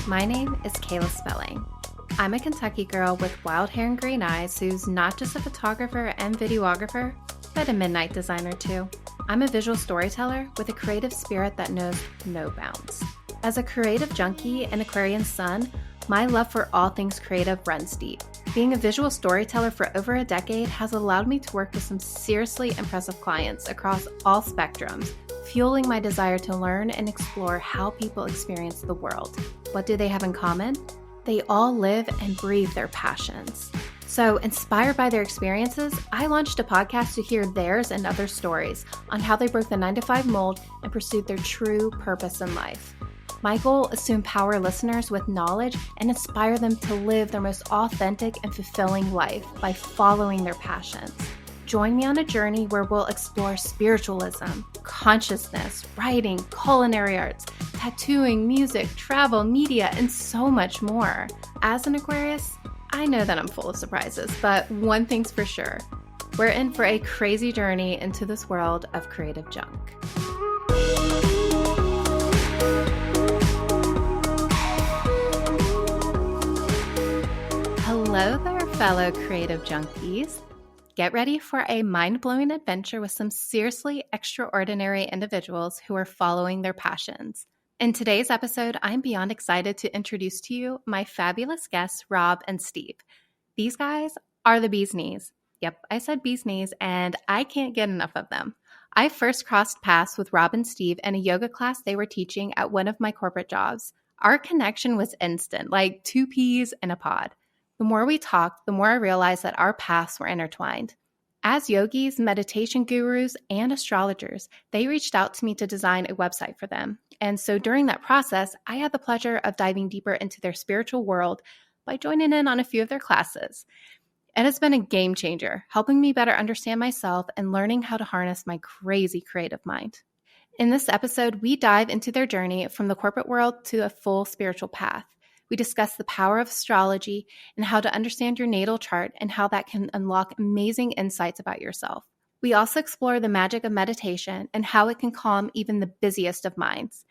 My name is Kayla Spelling. I'm a Kentucky girl with wild hair and green eyes who's not just a photographer and videographer, but a midnight designer too. I'm a visual storyteller with a creative spirit that knows no bounds. As a creative junkie and Aquarian sun, my love for all things creative runs deep. Being a visual storyteller for over a decade has allowed me to work with some seriously impressive clients across all spectrums, fueling my desire to learn and explore how people experience the world. What do they have in common? They all live and breathe their passions. So, inspired by their experiences, I launched a podcast to hear theirs and other stories on how they broke the 9-to-5 mold and pursued their true purpose in life. My goal is to empower listeners with knowledge and inspire them to live their most authentic and fulfilling life by following their passions. Join me on a journey where we'll explore spiritualism, consciousness, writing, culinary arts, tattooing, music, travel, media, and so much more. As an Aquarius, I know that I'm full of surprises, but one thing's for sure. We're in for a crazy journey into this world of creative junk. Hello there, fellow creative junkies. Get ready for a mind-blowing adventure with some seriously extraordinary individuals who are following their passions. In today's episode, I'm beyond excited to introduce to you my fabulous guests, Rob and Steve. These guys are the bee's knees. Yep, I said bee's knees, and I can't get enough of them. I first crossed paths with Rob and Steve in a yoga class they were teaching at one of my corporate jobs. Our connection was instant, like two peas in a pod. The more we talked, the more I realized that our paths were intertwined. As yogis, meditation gurus, and astrologers, they reached out to me to design a website for them. And so during that process, I had the pleasure of diving deeper into their spiritual world by joining in on a few of their classes. It has been a game changer, helping me better understand myself and learning how to harness my crazy creative mind. In this episode, we dive into their journey from the corporate world to a full spiritual path. We discuss the power of astrology and how to understand your natal chart and how that can unlock amazing insights about yourself. We also explore the magic of meditation and how it can calm even the busiest of minds.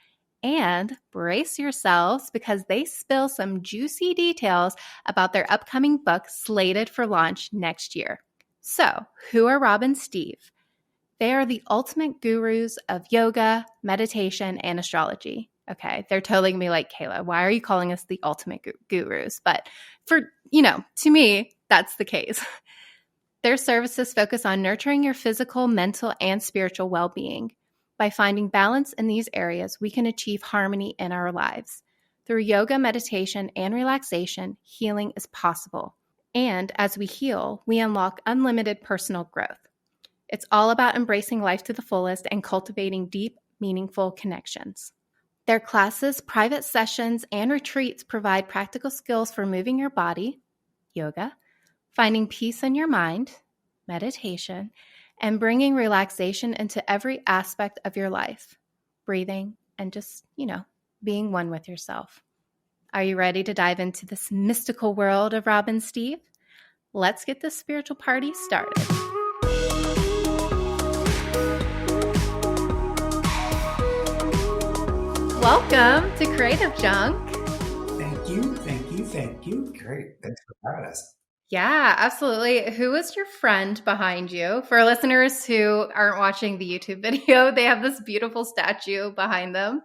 And brace yourselves because they spill some juicy details about their upcoming book slated for launch next year. So, who are Rob and Steve? They are the ultimate gurus of yoga, meditation, and astrology. Okay, they're totally going to be like, Kayla, why are you calling us the ultimate gurus? But to me, that's the case. Their services focus on nurturing your physical, mental, and spiritual well-being. By finding balance in these areas, we can achieve harmony in our lives. Through yoga, meditation, and relaxation, healing is possible. And as we heal, we unlock unlimited personal growth. It's all about embracing life to the fullest and cultivating deep, meaningful connections. Their classes, private sessions, and retreats provide practical skills for moving your body, yoga, finding peace in your mind, meditation, and bringing relaxation into every aspect of your life, breathing, and just, being one with yourself. Are you ready to dive into this mystical world of Rob and Steve? Let's get this spiritual party started. Welcome to Creative Junk. Thank you. Great. Thanks for having us. Yeah, absolutely. Who is your friend behind you? For listeners who aren't watching the YouTube video, they have this beautiful statue behind them.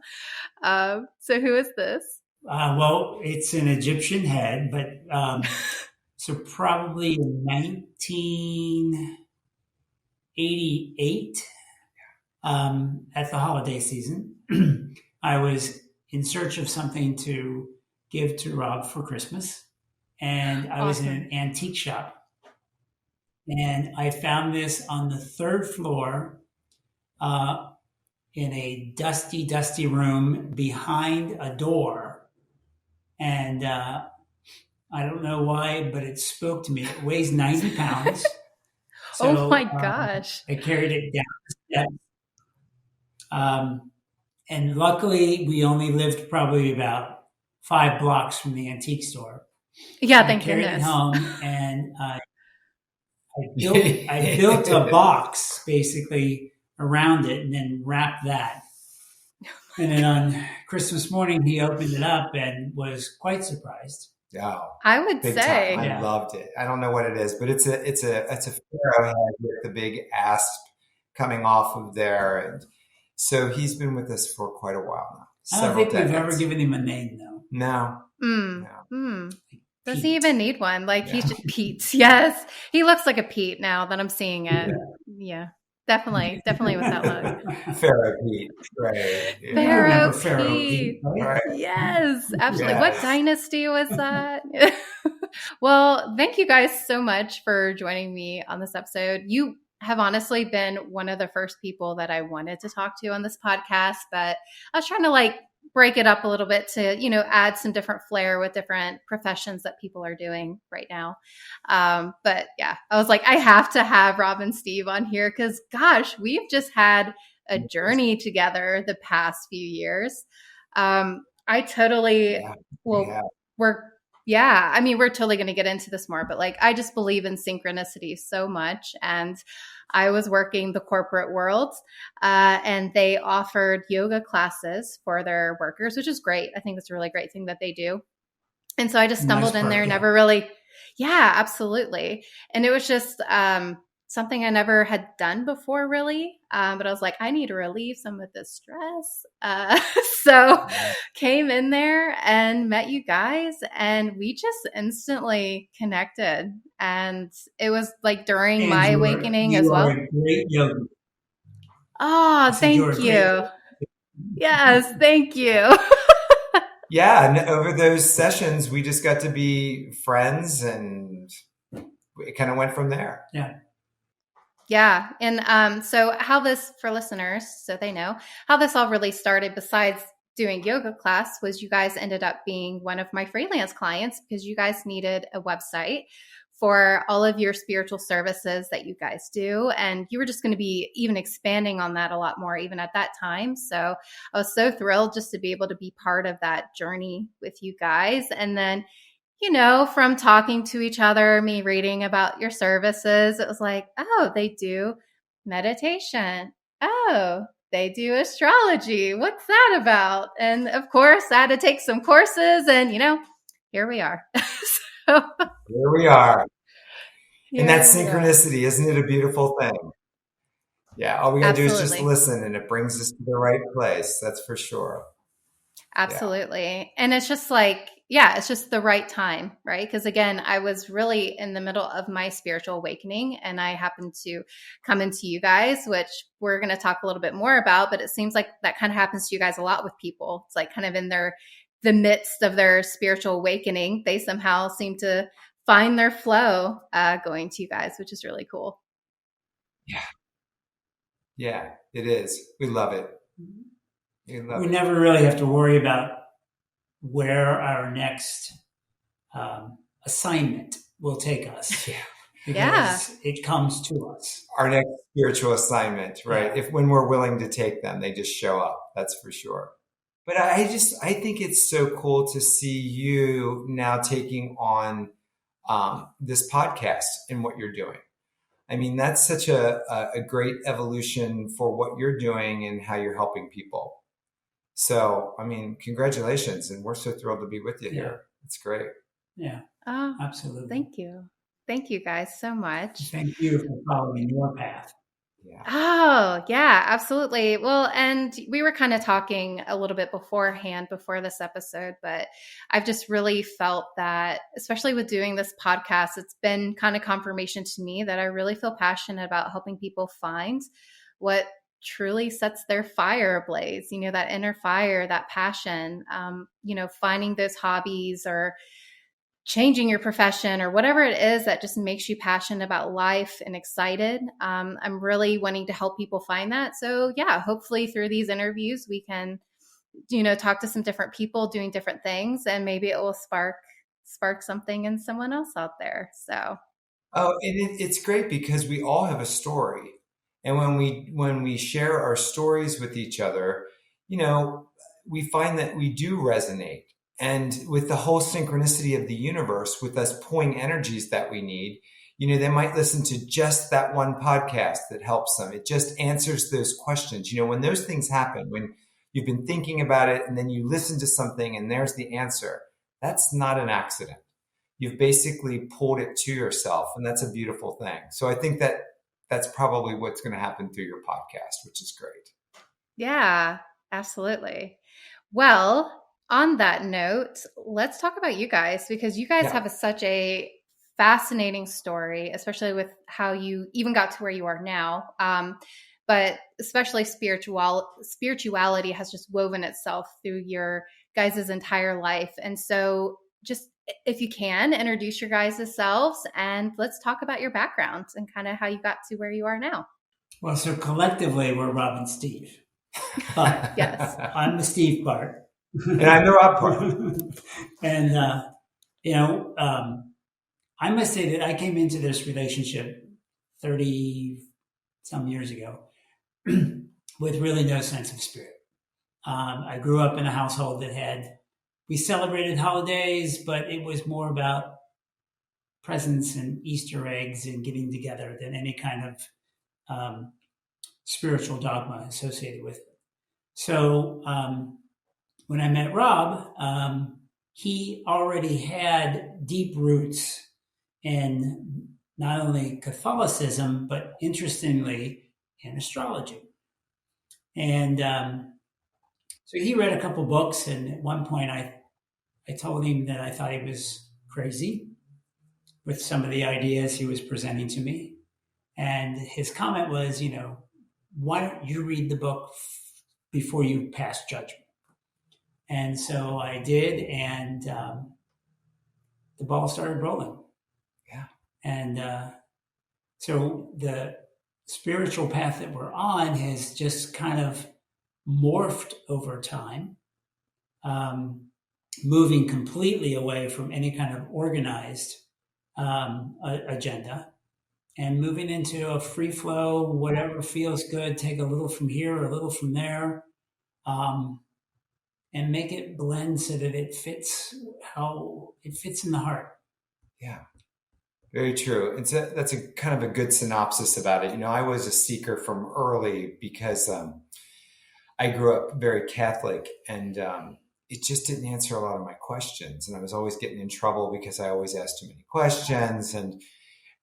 So who is this? Well, it's an Egyptian head, but so probably in 1988, at the holiday season, I was in search of something to give to Rob for Christmas. And I was in an antique shop. And I found this on the third floor in a dusty room behind a door. And I don't know why, but it spoke to me. It weighs 90 pounds. So, oh my gosh. I carried it down the steps. And luckily, we only lived probably about 5 blocks from the antique store. Yeah, thank goodness. I carried it home, and I built a box basically around it, and then wrapped that. And then on Christmas morning, he opened it up and was quite surprised. Yeah, I would big say. time. I loved it. I don't know what it is, but it's a pharaoh head with the big asp coming off of there, and so he's been with us for quite a while now. I don't think we've ever given him a name, though. No. Does he even need one? Like he's Pete. Yes, he looks like a Pete now that I'm seeing it. Yeah. Definitely with that look. Pharaoh Pete, right? Pharaoh Pete. Right? Yes, absolutely. Yes. What dynasty was that? Well, thank you guys so much for joining me on this episode. You have honestly been one of the first people that I wanted to talk to on this podcast, but I was trying to break it up a little bit to, add some different flair with different professions that people are doing right now. But yeah, I was like, I have to have Rob and Steve on here because gosh, we've just had a journey together the past few years. We're totally going to get into this more, but I just believe in synchronicity so much. And I was working the corporate world, and they offered yoga classes for their workers, which is great. I think that's a really great thing that they do. And so I just stumbled in there, never really, absolutely. And it was just something I never had done before, really. But I was like, I need to relieve some of this stress. So came in there and met you guys, and we just instantly connected. And it was during my awakening as well. You are a great yogi. Oh, thank you. Yes, thank you. Yeah, and over those sessions, we just got to be friends, and it kind of went from there. Yeah. Yeah. And so how this, for listeners, so they know, how this all really started besides doing yoga class was you guys ended up being one of my freelance clients because you guys needed a website for all of your spiritual services that you guys do. And you were just going to be even expanding on that a lot more even at that time. So I was so thrilled just to be able to be part of that journey with you guys. And then from talking to each other, me reading about your services, it was like, oh, they do meditation. Oh, they do astrology. What's that about? And of course, I had to take some courses and, here we are. Here we are. And that synchronicity, isn't it a beautiful thing? Yeah. All we got to do is just listen, and it brings us to the right place. That's for sure. Absolutely. Yeah. And it's just it's just the right time, right? Because again, I was really in the middle of my spiritual awakening, and I happened to come into you guys, which we're going to talk a little bit more about, but it seems like that kind of happens to you guys a lot with people. It's kind of in the midst of their spiritual awakening, they somehow seem to find their flow going to you guys, which is really cool. Yeah. Yeah, it is. We love it. We never really have to worry about where our next assignment will take us. Yeah. Because it comes to us. Our next spiritual assignment, right? Yeah. When we're willing to take them, they just show up. That's for sure. But I think it's so cool to see you now taking on this podcast and what you're doing. I mean, that's such a great evolution for what you're doing and how you're helping people. So, I mean, congratulations. And we're so thrilled to be with you here. It's great. Yeah, absolutely. Thank you. Thank you guys so much. Thank you for following your path. Yeah. Oh, yeah, absolutely. Well, and we were kind of talking a little bit beforehand before this episode, but I've just really felt that, especially with doing this podcast, it's been kind of confirmation to me that I really feel passionate about helping people find what truly sets their fire ablaze, that inner fire, that passion, finding those hobbies or changing your profession or whatever it is that just makes you passionate about life and excited. I'm really wanting to help people find that. So yeah, hopefully through these interviews, we can, talk to some different people doing different things, and maybe it will spark something in someone else out there. So. Oh, and it's great because we all have a story. And when we share our stories with each other, we find that we do resonate. And with the whole synchronicity of the universe, with us pulling energies that we need, they might listen to just that one podcast that helps them. It just answers those questions. When those things happen, when you've been thinking about it, and then you listen to something and there's the answer. That's not an accident. You've basically pulled it to yourself, and that's a beautiful thing. So I think that that's probably what's going to happen through your podcast, which is great. Yeah, absolutely. Well, on that note, let's talk about you guys, because you guys have such a fascinating story, especially with how you even got to where you are now. But especially spirituality has just woven itself through your guys' entire life. And so just if you can, introduce your guys' selves and let's talk about your backgrounds and kind of how you got to where you are now. Well, so collectively, we're Rob and Steve. But yes, I'm the Steve part. And I'm the Rob part. And, I must say that I came into this relationship 30 some years ago with really no sense of spirit. I grew up in a household that we celebrated holidays, but it was more about presents and Easter eggs and getting together than any kind of spiritual dogma associated with it. So when I met Rob, he already had deep roots in not only Catholicism, but interestingly, in astrology. And so he read a couple books, and at one point I told him that I thought he was crazy with some of the ideas he was presenting to me. And his comment was, why don't you read the book before you pass judgment? And so I did, and the ball started rolling. Yeah. And so the spiritual path that we're on has just kind of morphed over time, moving completely away from any kind of organized agenda and moving into a free flow, whatever feels good, take a little from here, a little from there, and make it blend so that it fits how it fits in the heart. Yeah. Very true. That's a kind of a good synopsis about it. I was a seeker from early because I grew up very Catholic, and it just didn't answer a lot of my questions. And I was always getting in trouble because I always asked too many questions. And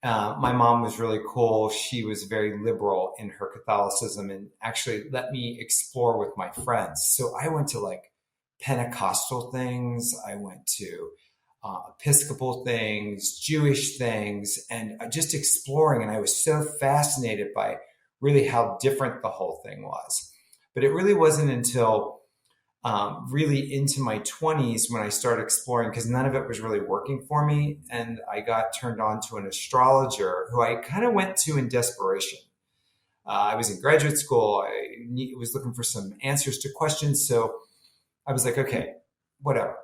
my mom was really cool. She was very liberal in her Catholicism and actually let me explore with my friends. So I went to like Pentecostal things. I went to Episcopal things, Jewish things, and just exploring. And I was so fascinated by really how different the whole thing was. But it really wasn't until really into my 20s when I started exploring, because none of it was really working for me. And I got turned on to an astrologer who I kind of went to in desperation. I was in graduate school. I was looking for some answers to questions. So I was like, okay, whatever.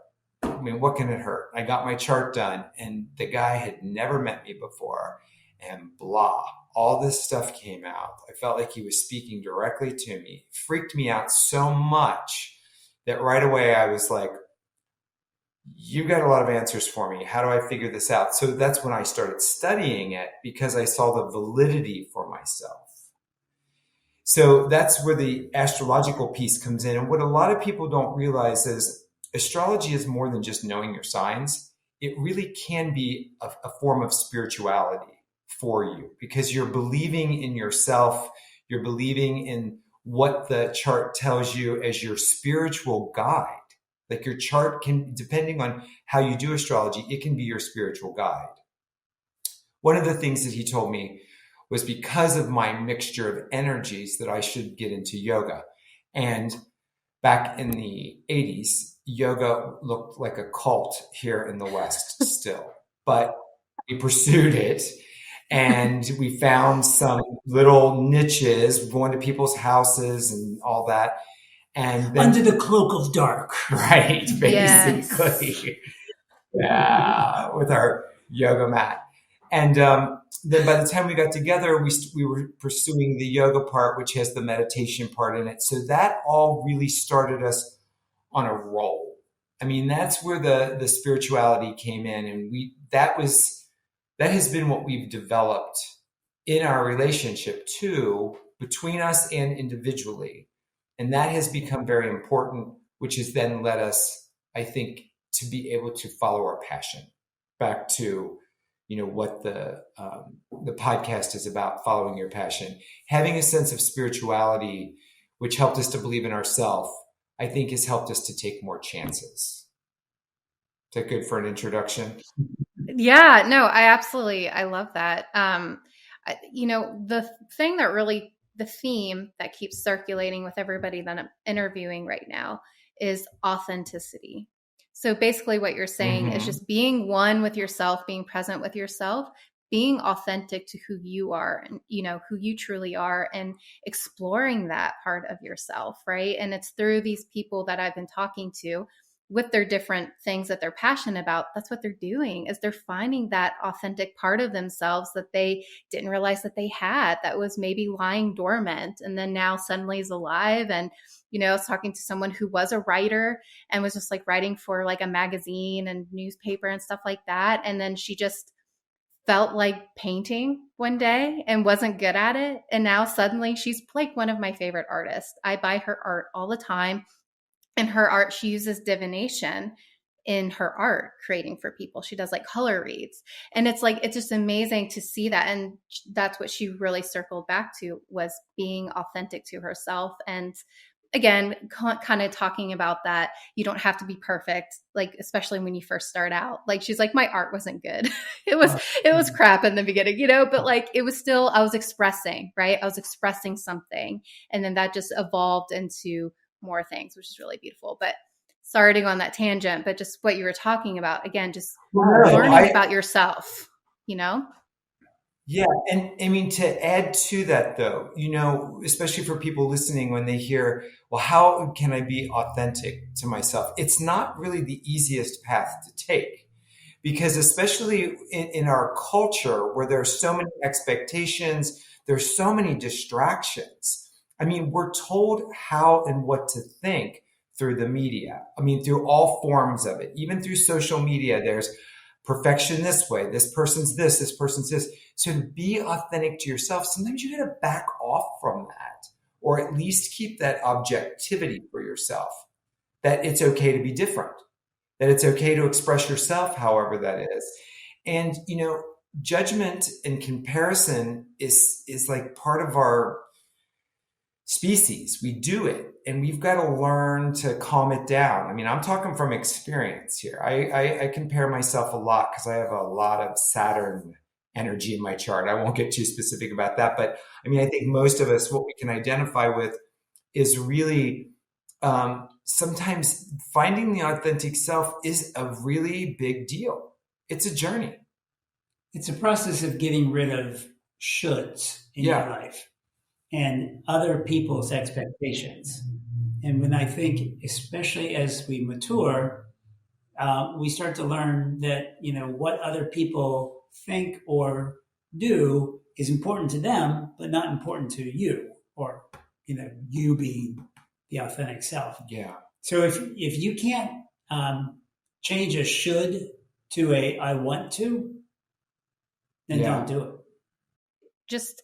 I mean, what can it hurt? I got my chart done, and the guy had never met me before, and blah, all this stuff came out. I felt like he was speaking directly to me. It freaked me out so much that right away I was like, you got a lot of answers for me. How do I figure this out? So that's when I started studying it, because I saw the validity for myself. So that's where the astrological piece comes in. And what a lot of people don't realize is astrology is more than just knowing your signs. It really can be a form of spirituality for you, because you're believing in yourself. You're believing in what the chart tells you as your spiritual guide. Like your chart can, depending on how you do astrology, it can be your spiritual guide. One of the things that he told me was because of my mixture of energies that I should get into yoga. And back in the 80s, yoga looked like a cult here in the West still, but we pursued it. And we found some little niches, going to people's houses and all that. And then, under the cloak of dark. Right, basically. Yes. Yeah, with our yoga mat. And then by the time we got together, we were pursuing the yoga part, which has the meditation part in it. So that all really started us on a roll. I mean, that's where the spirituality came in. And that has been what we've developed in our relationship too, between us and individually. And that has become very important, which has then led us, I think, to be able to follow our passion. Back to, what the podcast is about, following your passion. Having a sense of spirituality, which helped us to believe in ourselves, I think has helped us to take more chances. Is that good for an introduction? Yeah, no, I love that. The thing that really, the theme that keeps circulating with everybody that I'm interviewing right now is authenticity. So basically what you're saying is just being one with yourself, being present with yourself, being authentic to who you are and, who you truly are, and exploring that part of yourself, right? And it's through these people that I've been talking to with their different things that they're passionate about. That's what they're doing, is they're finding that authentic part of themselves that they didn't realize that they had, that was maybe lying dormant, and then now suddenly is alive. And I was talking to someone who was a writer and was just like writing for like a magazine and newspaper and stuff like that, and then she just felt like painting one day and wasn't good at it, and now suddenly she's like one of my favorite artists. I buy her art all the time. In her art, she uses divination in her art, creating for people. She does like color reads. And it's just amazing to see that. And that's what she really circled back to, was being authentic to herself. And again, kind of talking about that, you don't have to be perfect, like, especially when you first start out. Like, she's like, my art wasn't good. it was crap in the beginning, but like, it was still, I was expressing, right? I was expressing something. And then that just evolved into more things, which is really beautiful. But sorry to go on that tangent, but just what you were talking about, again, just learning about yourself, Yeah. And I mean, to add to that though, especially for people listening, when they hear, well, how can I be authentic to myself? It's not really the easiest path to take, because especially in our culture where there are so many expectations, there's so many distractions. I mean, we're told how and what to think through the media. I mean, through all forms of it, even through social media, there's perfection this way. This person's this person's this. So to be authentic to yourself, sometimes you got to back off from that, or at least keep that objectivity for yourself, that it's okay to be different, that it's okay to express yourself however that is. And, judgment and comparison is like part of our species. We do it, and we've got to learn to calm it down. I mean, I'm talking from experience here. I compare myself a lot because I have a lot of Saturn energy in my chart. I won't get too specific about that, but I mean, I think most of us, what we can identify with is really sometimes finding the authentic self is a really big deal. It's a journey. It's a process of getting rid of shoulds in your life and other people's expectations. And when I think, especially as we mature, we start to learn that, what other people think or do is important to them, but not important to you, or, you being the authentic self. Yeah. So if you can't change a should to a I want to, then don't do it. Just,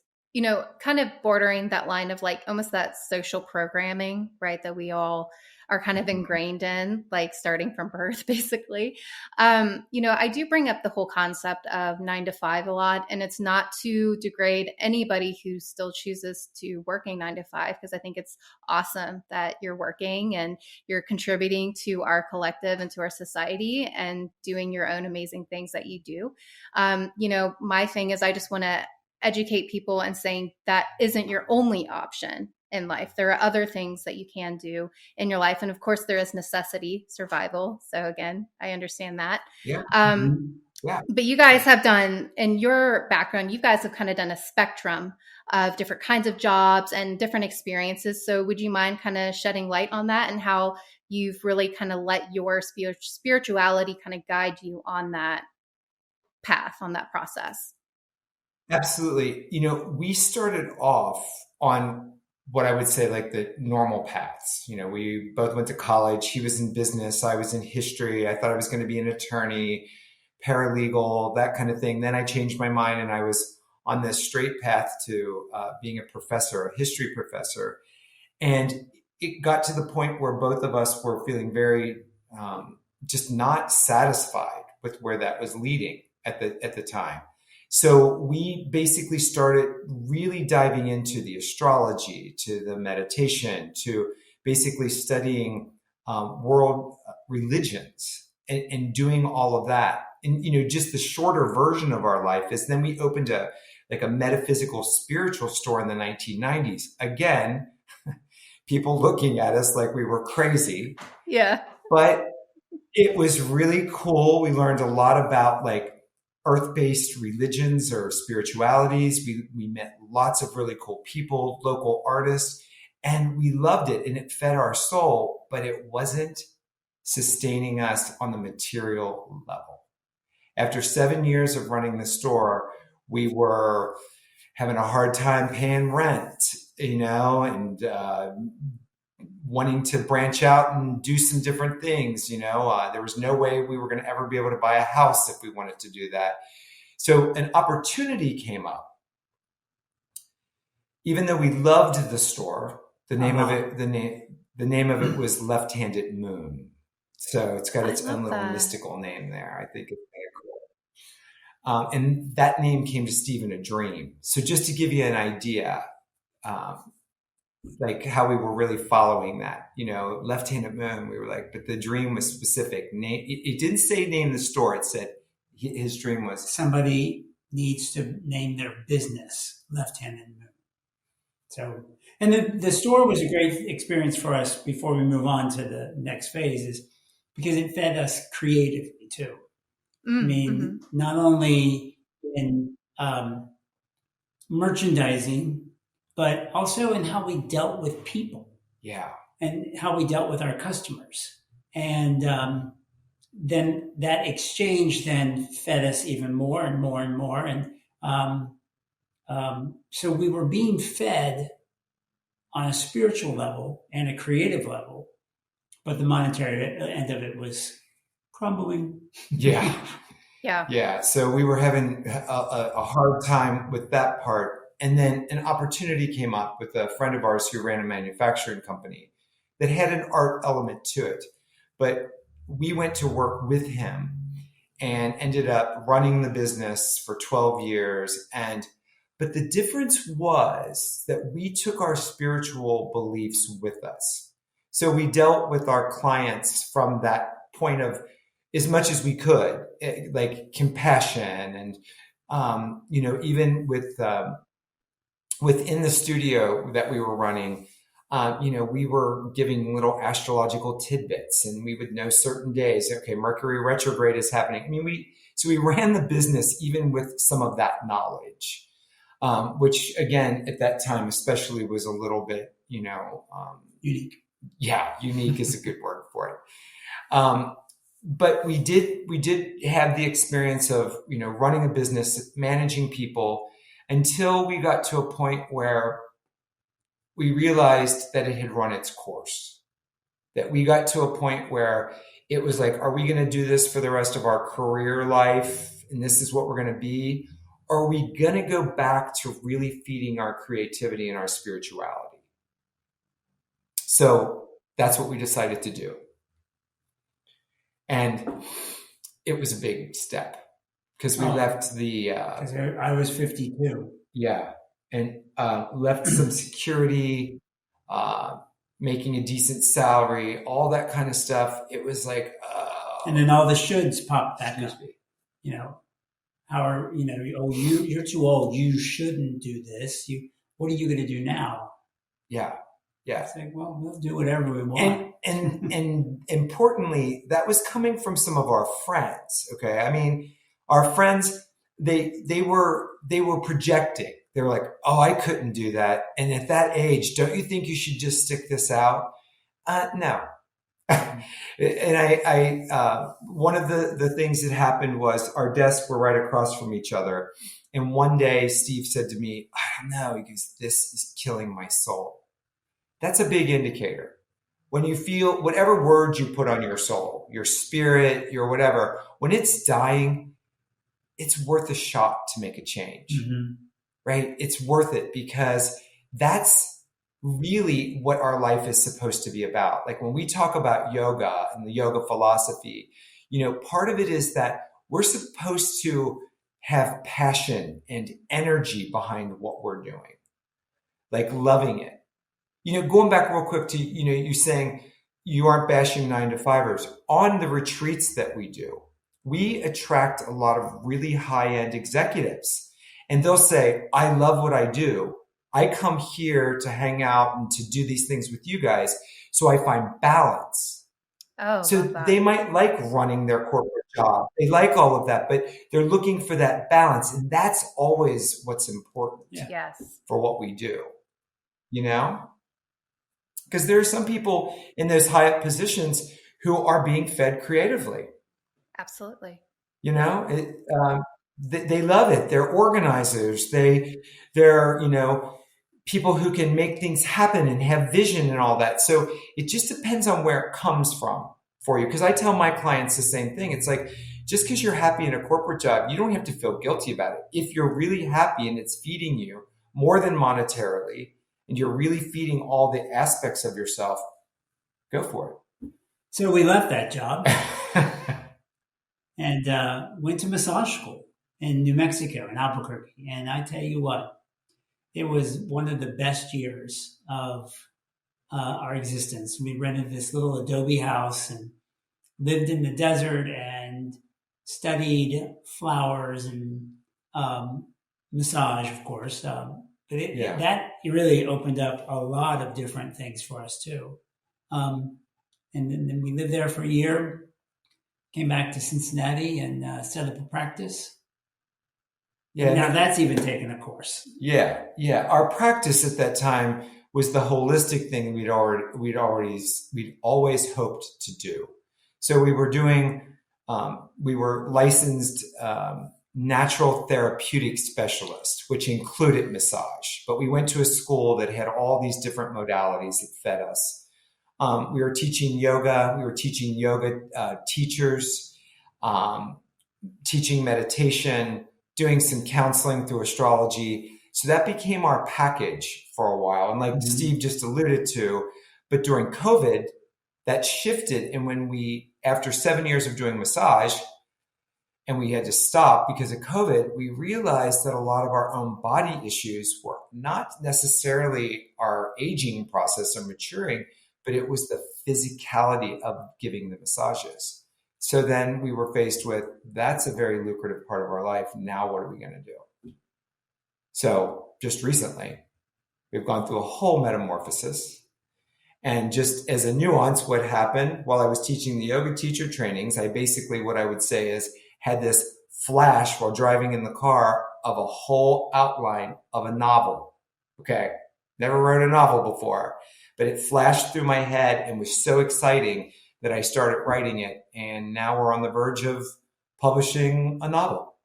kind of bordering that line of like almost that social programming, right? That we all are kind of ingrained in, like starting from birth, basically. I do bring up the whole concept of 9 to 5 a lot, and it's not to degrade anybody who still chooses to working 9 to 5, because I think it's awesome that you're working and you're contributing to our collective and to our society and doing your own amazing things that you do. My thing is, I just want to educate people and saying that isn't your only option in life. There are other things that you can do in your life. And of course, there is necessity, survival. So again, I understand that. Yeah. But you guys have done, in your background, you guys have kind of done a spectrum of different kinds of jobs and different experiences. So would you mind kind of shedding light on that and how you've really kind of let your spirituality kind of guide you on that path, on that process? Absolutely. We started off on what I would say like the normal paths. We both went to college. He was in business. I was in history. I thought I was going to be an attorney, paralegal, that kind of thing. Then I changed my mind and I was on this straight path to being a professor, a history professor. And it got to the point where both of us were feeling very just not satisfied with where that was leading at the time. So we basically started really diving into the astrology, to the meditation, to basically studying world religions and doing all of that. And, just the shorter version of our life is then we opened a metaphysical spiritual store in the 1990s. Again, people looking at us like we were crazy. Yeah. But it was really cool. We learned a lot about earth-based religions or spiritualities. We met lots of really cool people, local artists, and we loved it. And it fed our soul, but it wasn't sustaining us on the material level. After 7 years of running the store, we were having a hard time paying rent, and wanting to branch out and do some different things. There was no way we were going to ever be able to buy a house if we wanted to do that. So an opportunity came up. Even though we loved the store, the name of it was Left-Handed Moon. So it's got its own little mystical name there. I think it's kind of cool. And that name came to Steve in a dream. So just to give you an idea, how we were really following that, Left-Handed Moon, we were but the dream was specific. It didn't say name the store. It said his dream was somebody needs to name their business Left-Handed Moon. So, and the store was a great experience for us before we move on to the next phase, is because it fed us creatively too. Not only in merchandising, but also in how we dealt with people. Yeah. And how we dealt with our customers. And then that exchange then fed us even more and more and more. And so we were being fed on a spiritual level and a creative level, but the monetary end of it was crumbling. Yeah. Yeah. Yeah. So we were having a hard time with that part. And then an opportunity came up with a friend of ours who ran a manufacturing company that had an art element to it. But we went to work with him and ended up running the business for 12 years. But the difference was that we took our spiritual beliefs with us. So we dealt with our clients from that point of, as much as we could, like compassion and, even with, within the studio that we were running, we were giving little astrological tidbits, and we would know certain days, okay, Mercury retrograde is happening. So we ran the business even with some of that knowledge, which again, at that time, especially was a little bit, unique. Yeah. Unique is a good word for it. But we did have the experience of, running a business, managing people, until we got to a point where we realized that it had run its course, that we got to a point where it was like, are we going to do this for the rest of our career life? And this is what we're going to be? Or are we going to go back to really feeding our creativity and our spirituality? So that's what we decided to do. And it was a big step because we left the... I was 52. Yeah. And left some security, making a decent salary, all that kind of stuff. It was like... and then all the shoulds popped back up. How are, you're too old. You shouldn't do this. What are you going to do now? Yeah. Yeah. It's like, well, we'll do whatever we want. And importantly, that was coming from some of our friends. Okay. Our friends, they were projecting. They were like, oh, I couldn't do that. And at that age, don't you think you should just stick this out? No. And I one of the things that happened was our desks were right across from each other. And one day Steve said to me, I don't know, he goes, this is killing my soul. That's a big indicator. When you feel whatever words you put on your soul, your spirit, your whatever, when it's dying, it's worth a shot to make a change, right? It's worth it because that's really what our life is supposed to be about. Like when we talk about yoga and the yoga philosophy, part of it is that we're supposed to have passion and energy behind what we're doing, like loving it. Going back real quick to, you saying you aren't bashing 9-to-5ers. On the retreats that we do, we attract a lot of really high-end executives, and they'll say, I love what I do. I come here to hang out and to do these things with you guys, so I find balance. Oh, So love that. they might like running their corporate job. They like all of that, but they're looking for that balance. And that's always what's important Yes. for what we do, Because there are some people in those high up positions who are being fed creatively. Absolutely. They love it. They're organizers. They're people who can make things happen and have vision and all that. So it just depends on where it comes from for you. Because I tell my clients the same thing. It's like, just because you're happy in a corporate job, you don't have to feel guilty about it. If you're really happy and it's feeding you more than monetarily, and you're really feeding all the aspects of yourself, go for it. So we left that job and went to massage school in New Mexico, in Albuquerque. And I tell you what, it was one of the best years of our existence. We rented this little adobe house and lived in the desert and studied flowers and massage, of course. But that really opened up a lot of different things for us too. And then we lived there for a year, came back to Cincinnati and set up a practice. Yeah. Now that's even taken a course. Yeah. Our practice at that time was the holistic thing we'd always hoped to do. So we were doing, we were licensed natural therapeutic specialist, which included massage. But we went to a school that had all these different modalities that fed us. We were teaching yoga. We were teaching yoga teachers, teaching meditation, doing some counseling through astrology. So that became our package for a while. And like Steve just alluded to, but during COVID, that shifted. And after 7 years of doing massage, and we had to stop because of COVID, we realized that a lot of our own body issues were not necessarily our aging process or maturing, but it was the physicality of giving the massages. So then we were faced with, that's a very lucrative part of our life. Now what are we going to do? So just recently, we've gone through a whole metamorphosis. And just as a nuance, what happened while I was teaching the yoga teacher trainings, what I would say is, had this flash while driving in the car of a whole outline of a novel. Okay. Never wrote a novel before, but it flashed through my head and was so exciting that I started writing it. And now we're on the verge of publishing a novel.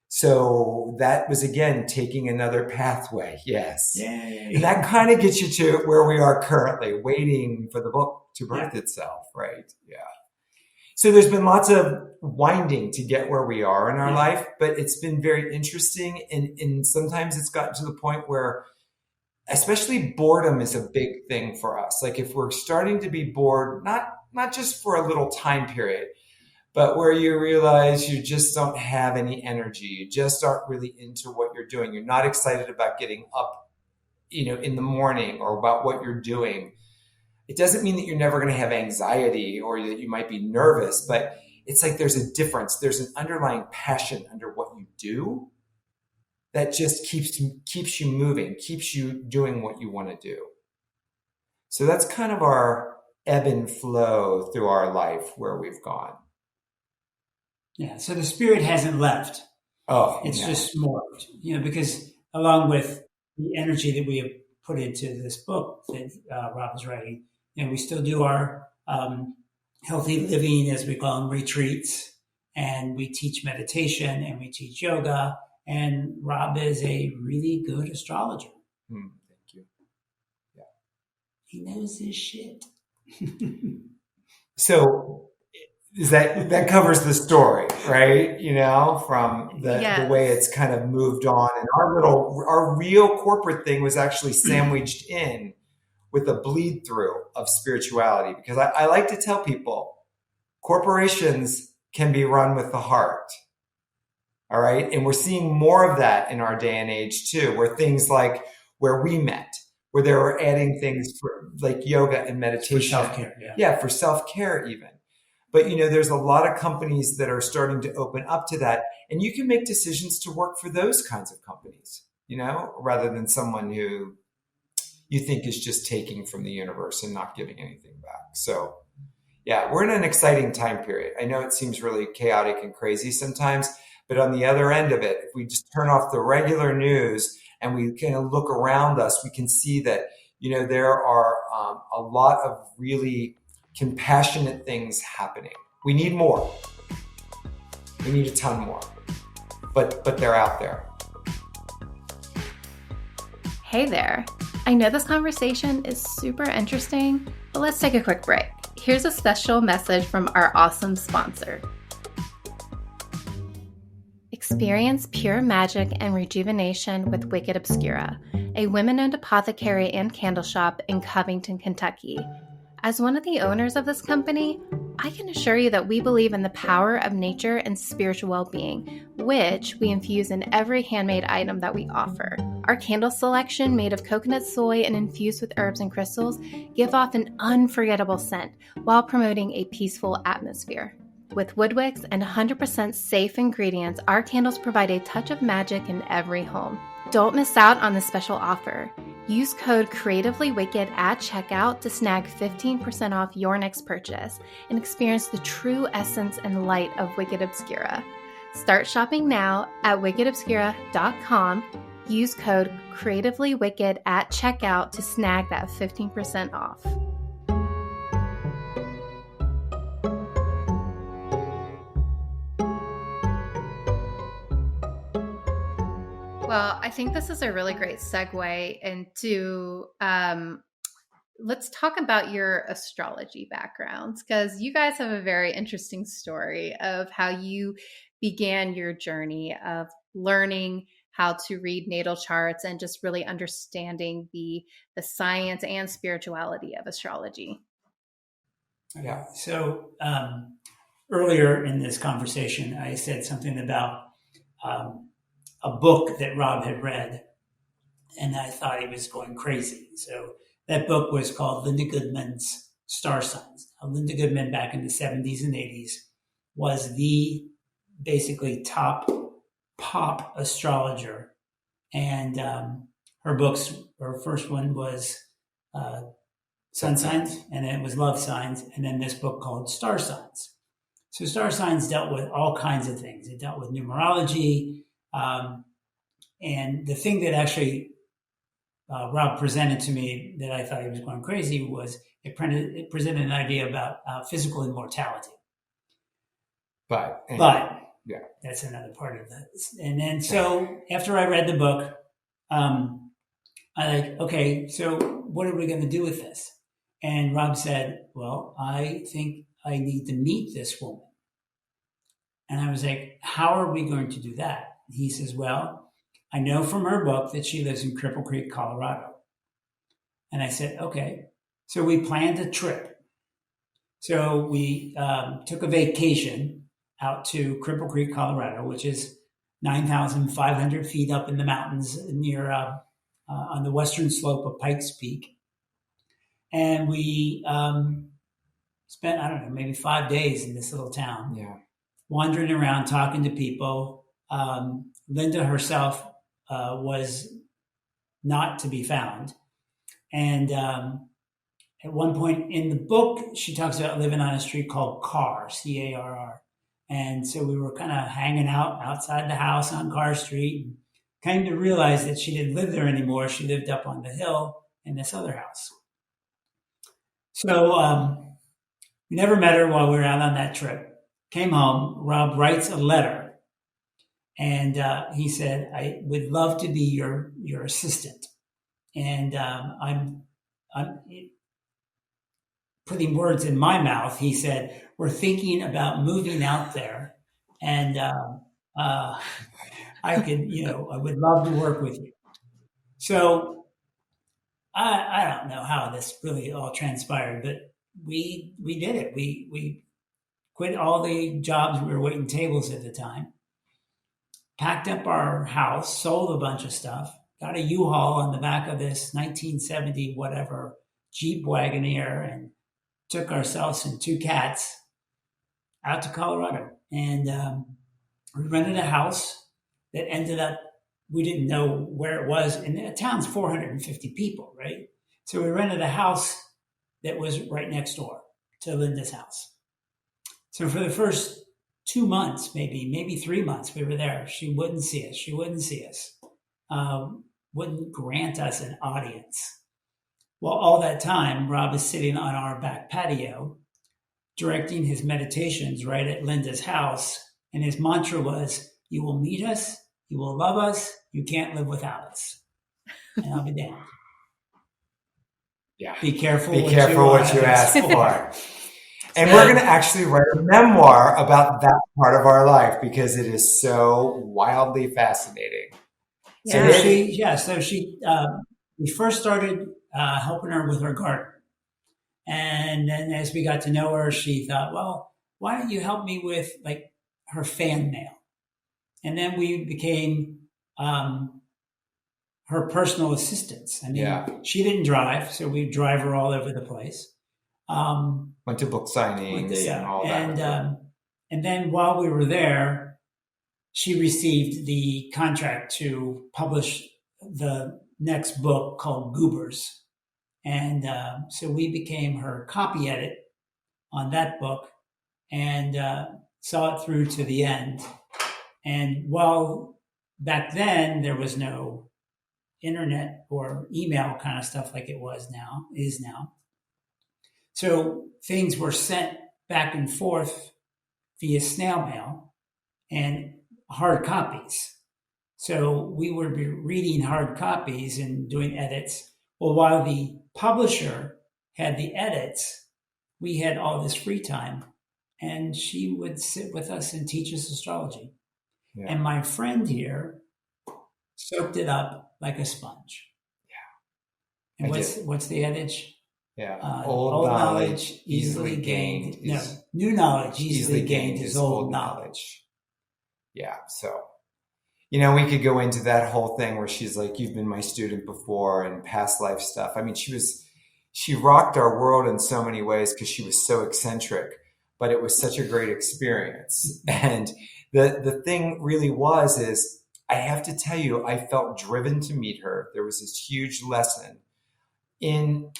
So that was, again, taking another pathway. Yes. Yay. And that kind of gets you to where we are currently, waiting for the book to birth itself, right? Yeah. So there's been lots of winding to get where we are in our life, but it's been very interesting. And sometimes it's gotten to the point where, especially boredom is a big thing for us. Like if we're starting to be bored, not just for a little time period, but where you realize you just don't have any energy. You just aren't really into what you're doing. You're not excited about getting up, in the morning, or about what you're doing. It doesn't mean that you're never going to have anxiety or that you might be nervous, but it's like there's a difference. There's an underlying passion under what you do that just keeps you moving, keeps you doing what you want to do. So that's kind of our ebb and flow through our life where we've gone. Yeah, so the spirit hasn't left. Oh, it's just morphed, because along with the energy that we have put into this book that Rob is writing, we still do our healthy living, as we call them, retreats, and we teach meditation and we teach yoga. And Rob is a really good astrologer. Thank you. Yeah, he knows his shit. So that covers the story, right? From the way it's kind of moved on, and our real corporate thing was actually sandwiched in with a bleed through of spirituality, because I like to tell people corporations can be run with the heart. All right. And we're seeing more of that in our day and age too, where things like where we met, where they were adding things for like yoga and meditation. For self-care. Yeah, for self-care even. But, there's a lot of companies that are starting to open up to that. And you can make decisions to work for those kinds of companies, rather than someone who you think is just taking from the universe and not giving anything back. So, yeah, we're in an exciting time period. I know it seems really chaotic and crazy sometimes, but on the other end of it, if we just turn off the regular news and we kind of look around us, we can see that, there are a lot of really compassionate things happening. We need more. We need a ton more, but they're out there. Hey there. I know this conversation is super interesting, but let's take a quick break. Here's a special message from our awesome sponsor. Experience pure magic and rejuvenation with Wicked Obscura, a women-owned apothecary and candle shop in Covington, Kentucky. As one of the owners of this company, I can assure you that we believe in the power of nature and spiritual well-being, which we infuse in every handmade item that we offer. Our candle selection, made of coconut soy and infused with herbs and crystals, give off an unforgettable scent while promoting a peaceful atmosphere. With wood wicks and 100% safe ingredients, our candles provide a touch of magic in every home. Don't miss out on this special offer. Use code CreativelyWicked at checkout to snag 15% off your next purchase and experience the true essence and light of Wicked Obscura. Start shopping now at wickedobscura.com. Use code CreativelyWicked at checkout to snag that 15% off. Well, I think this is a really great segue into let's talk about your astrology backgrounds, because you guys have a very interesting story of how you began your journey of learning how to read natal charts and just really understanding the science and spirituality of astrology. Yeah. So earlier in this conversation, I said something about a book that Rob had read, and I thought he was going crazy. So that book was called Linda Goodman's Star Signs. Now, Linda Goodman, back in the 70s and 80s, was the basically top pop astrologer. And her first one was Sun Signs, and then it was Love Signs, and then this book called Star Signs. So Star Signs dealt with all kinds of things. It dealt with numerology, and the thing that actually Rob presented to me that I thought he was going crazy was it presented an idea about physical immortality. But yeah, that's another part of this. And then so after I read the book, okay, so what are we going to do with this? And Rob said, well, I think I need to meet this woman. And I was like, how are we going to do that? He says, well, I know from her book that she lives in Cripple Creek, Colorado. And I said, okay. So we planned a trip. So we took a vacation out to Cripple Creek, Colorado, which is 9,500 feet up in the mountains near on the western slope of Pikes Peak. And we spent, I don't know, maybe 5 days in this little town. Yeah. Wandering around, talking to people. Linda herself was not to be found. And at one point in the book, she talks about living on a street called Carr, C-A-R-R. And so we were kind of hanging out outside the house on Carr Street and came to realize that she didn't live there anymore. She lived up on the hill in this other house. So we never met her while we were out on that trip. Came home, Rob writes a letter, and he said, I would love to be your assistant. And I'm putting words in my mouth. He said, we're thinking about moving out there, and I could, I would love to work with you. So I don't know how this really all transpired, but we did it. We quit all the jobs. We were waiting tables at the time, packed up our house, sold a bunch of stuff, got a U-Haul on the back of this 1970 whatever Jeep Wagoneer, and took ourselves and two cats out to Colorado. And we rented a house that ended up, we didn't know where it was. And the town's 450 people, right? So we rented a house that was right next door to Linda's house. So for the first 2 months, maybe 3 months, we were there. She wouldn't see us. Wouldn't grant us an audience. Well, all that time, Rob is sitting on our back patio, directing his meditations right at Linda's house. And his mantra was, you will meet us, you will love us, you can't live without us. And I'll be damned. Yeah. Be careful what you ask for. And we're going to actually write a memoir about that part of our life because it is so wildly fascinating. Yeah. So we first started helping her with her garden. And then as we got to know her, she thought, well, why don't you help me with like her fan mail? And then we became her personal assistants. I mean, She didn't drive, so we drive her all over the place. Went to book signings and all that. And then while we were there, she received the contract to publish the next book called Goobers. And so we became her copy edit on that book and saw it through to the end. And while back then there was no internet or email kind of stuff like it is now. So things were sent back and forth via snail mail and hard copies. So we would be reading hard copies and doing edits. Well, while the publisher had the edits, we had all this free time, and she would sit with us and teach us astrology. Yeah. And my friend here soaked it up like a sponge. Yeah. And what's the adage? Yeah. Old knowledge easily gained. New knowledge easily gained is old knowledge. Yeah. So, we could go into that whole thing where she's like, you've been my student before, and past life stuff. I mean, she rocked our world in so many ways because she was so eccentric, but it was such a great experience. And the thing really is I have to tell you, I felt driven to meet her. There was this huge lesson in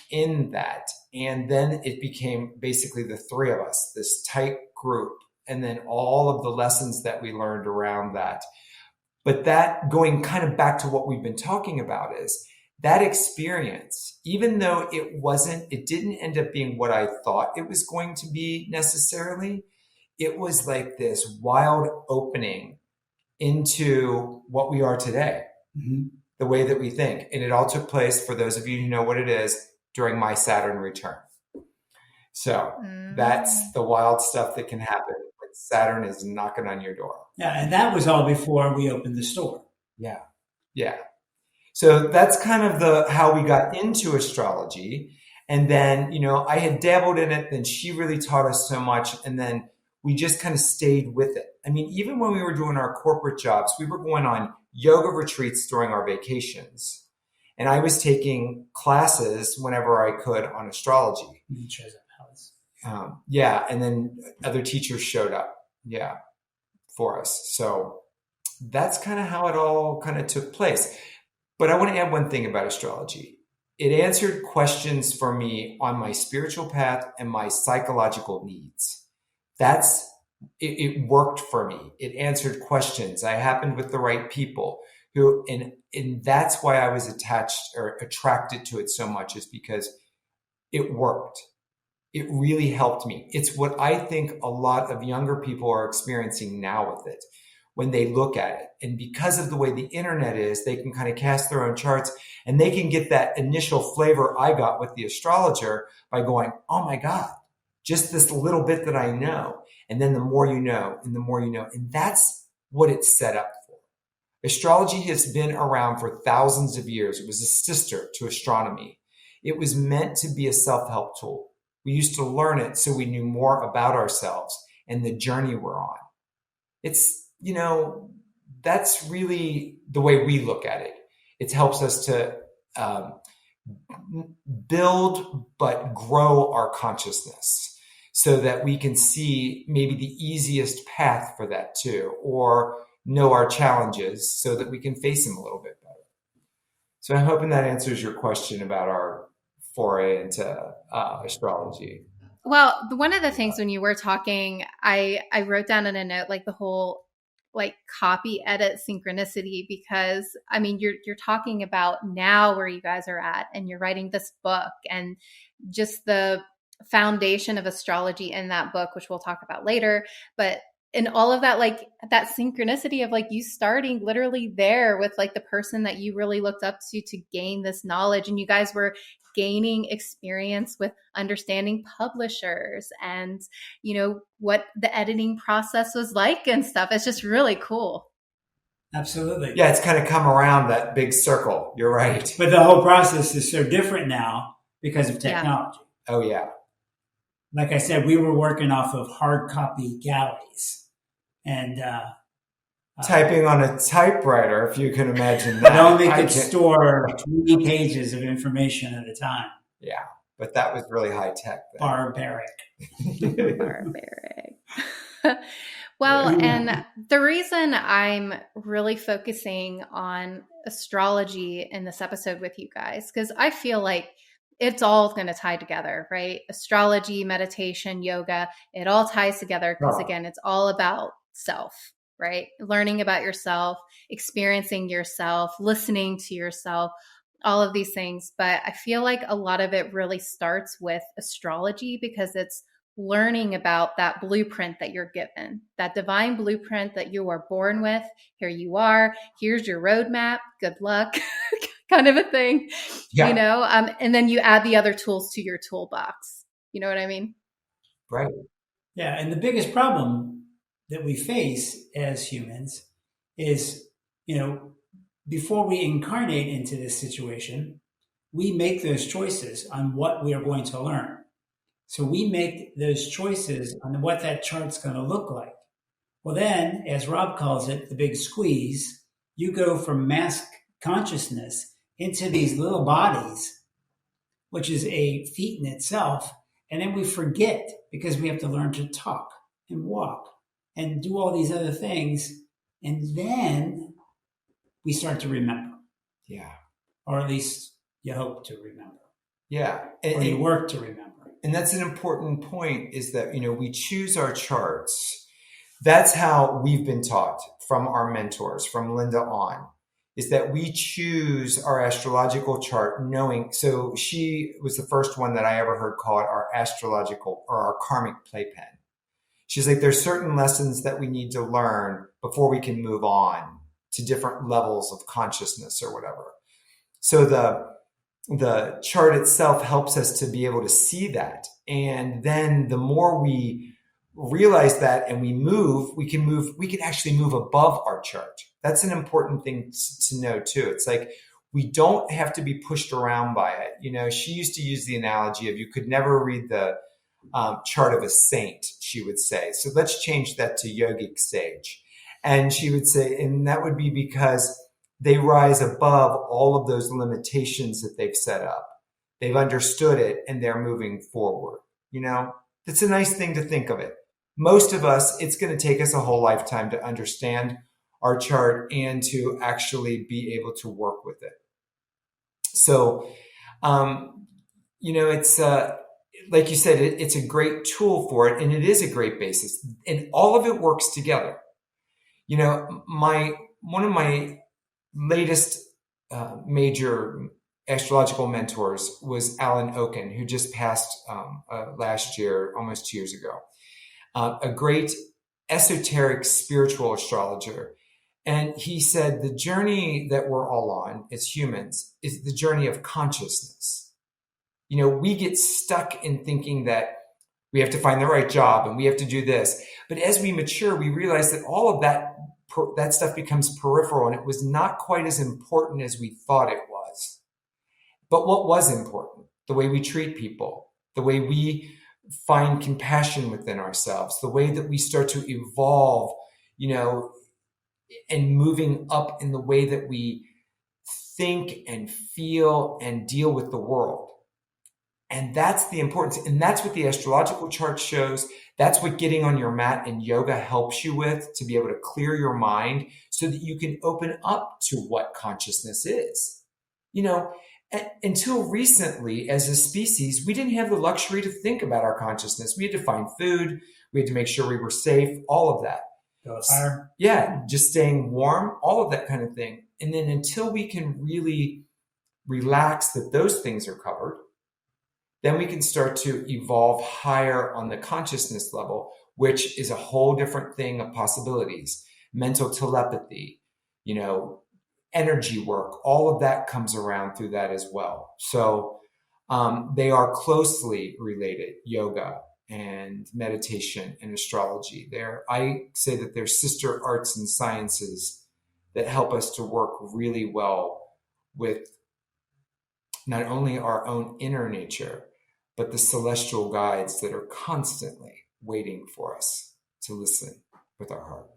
that. And then it became basically the three of us, this tight group, and then all of the lessons that we learned around that. But that, going kind of back to what we've been talking about, is that experience, even though it didn't end up being what I thought it was going to be necessarily, it was like this wild opening into what we are today. Mm-hmm. The way that we think. And it all took place, for those of you who know what it is, during my Saturn return. So that's the wild stuff that can happen when Saturn is knocking on your door. Yeah, and that was all before we opened the store. Yeah. Yeah. So that's kind of how we got into astrology. And then, I had dabbled in it, then she really taught us so much. And then we just kind of stayed with it. I mean, even when we were doing our corporate jobs, we were going on yoga retreats during our vacations. And I was taking classes whenever I could on astrology. And then other teachers showed up, for us. So that's kind of how it all kind of took place. But I want to add one thing about astrology. It answered questions for me on my spiritual path and my psychological needs. It worked for me. It answered questions. I happened with the right people and that's why I was attached or attracted to it so much, is because it worked. It really helped me. It's what I think a lot of younger people are experiencing now with it when they look at it. And because of the way the internet is, they can kind of cast their own charts, and they can get that initial flavor I got with the astrologer by going, oh my God, just this little bit that I know. And then the more you know, and the more you know. And that's what it's set up for. Astrology has been around for thousands of years. It was a sister to astronomy. It was meant to be a self-help tool. We used to learn it so we knew more about ourselves and the journey we're on. It's, that's really the way we look at it. It helps us to build but grow our consciousness so that we can see maybe the easiest path for that too, or know our challenges so that we can face them a little bit better. So I'm hoping that answers your question about our foray into astrology. Well, one of the things when you were talking, I wrote down in a note, like the whole like copy edit synchronicity, because I mean, you're talking about now where you guys are at, and you're writing this book, and just the foundation of astrology in that book, which we'll talk about later. But in all of that, like that synchronicity of like you starting literally there with like the person that you really looked up to gain this knowledge, and you guys were gaining experience with understanding publishers and, what the editing process was like and stuff. It's just really cool. Absolutely. Yeah, it's kind of come around that big circle. You're right. But the whole process is so different now because of technology. Yeah. Oh, yeah. Like I said, we were working off of hard copy galleys and typing on a typewriter, if you can imagine that. It only could store 20 pages of information at a time. Yeah, but that was really high tech. Barbaric. Barbaric. Well, and the reason I'm really focusing on astrology in this episode with you guys, because I feel like it's all going to tie together, right? Astrology, meditation, yoga, it all ties together because, again, it's all about self, right? Learning about yourself, experiencing yourself, listening to yourself, all of these things. But I feel like a lot of it really starts with astrology because it's learning about that blueprint that you're given, that divine blueprint that you were born with. Here you are. Here's your roadmap. Good luck. Kind of a thing, and then you add the other tools to your toolbox. You know what I mean? Right. Yeah. And the biggest problem that we face as humans is, before we incarnate into this situation, we make those choices on what we are going to learn. So we make those choices on what that chart's going to look like. Well, then, as Rob calls it, the big squeeze, you go from mass consciousness into these little bodies, which is a feat in itself. And then we forget because we have to learn to talk and walk and do all these other things. And then we start to remember. Yeah. Or at least you hope to remember. Yeah. Or you work to remember. And that's an important point is that, we choose our charts. That's how we've been taught from our mentors, from Linda on, is that we choose our astrological chart knowing. So she was the first one that I ever heard call it our astrological or our karmic playpen. She's like, there's certain lessons that we need to learn before we can move on to different levels of consciousness or whatever. So the chart itself helps us to be able to see that. And then the more we realize that and we can actually move above our chart. That's an important thing to know too. It's like, we don't have to be pushed around by it. She used to use the analogy of you could never read the chart of a saint, she would say. So let's change that to yogic sage. And she would say, and that would be because they rise above all of those limitations that they've set up. They've understood it and they're moving forward. It's a nice thing to think of it. Most of us, it's going to take us a whole lifetime to understand our chart and to actually be able to work with it. So, it's like you said, it's a great tool for it, and it is a great basis, and all of it works together. One of my latest major astrological mentors was Alan Oken, who just passed last year, almost 2 years ago. A great esoteric spiritual astrologer. And he said the journey that we're all on as humans is the journey of consciousness. We get stuck in thinking that we have to find the right job and we have to do this. But as we mature, we realize that all of that stuff becomes peripheral, and it was not quite as important as we thought it was. But what was important the way we treat people, the way we find compassion within ourselves, the way that we start to evolve, and moving up in the way that we think and feel and deal with the world. And that's the importance. And that's what the astrological chart shows. That's what getting on your mat and yoga helps you with, to be able to clear your mind so that you can open up to what consciousness is. Until recently, as a species, we didn't have the luxury to think about our consciousness. We had to find food. We had to make sure we were safe, all of that. Fire. Yeah, just staying warm, all of that kind of thing. And then until we can really relax that those things are covered, then we can start to evolve higher on the consciousness level, which is a whole different thing of possibilities. Mental telepathy, energy work, all of that comes around through that as well. So they are closely related, yoga and meditation and astrology. I say that they're sister arts and sciences that help us to work really well with not only our own inner nature, but the celestial guides that are constantly waiting for us to listen with our heart.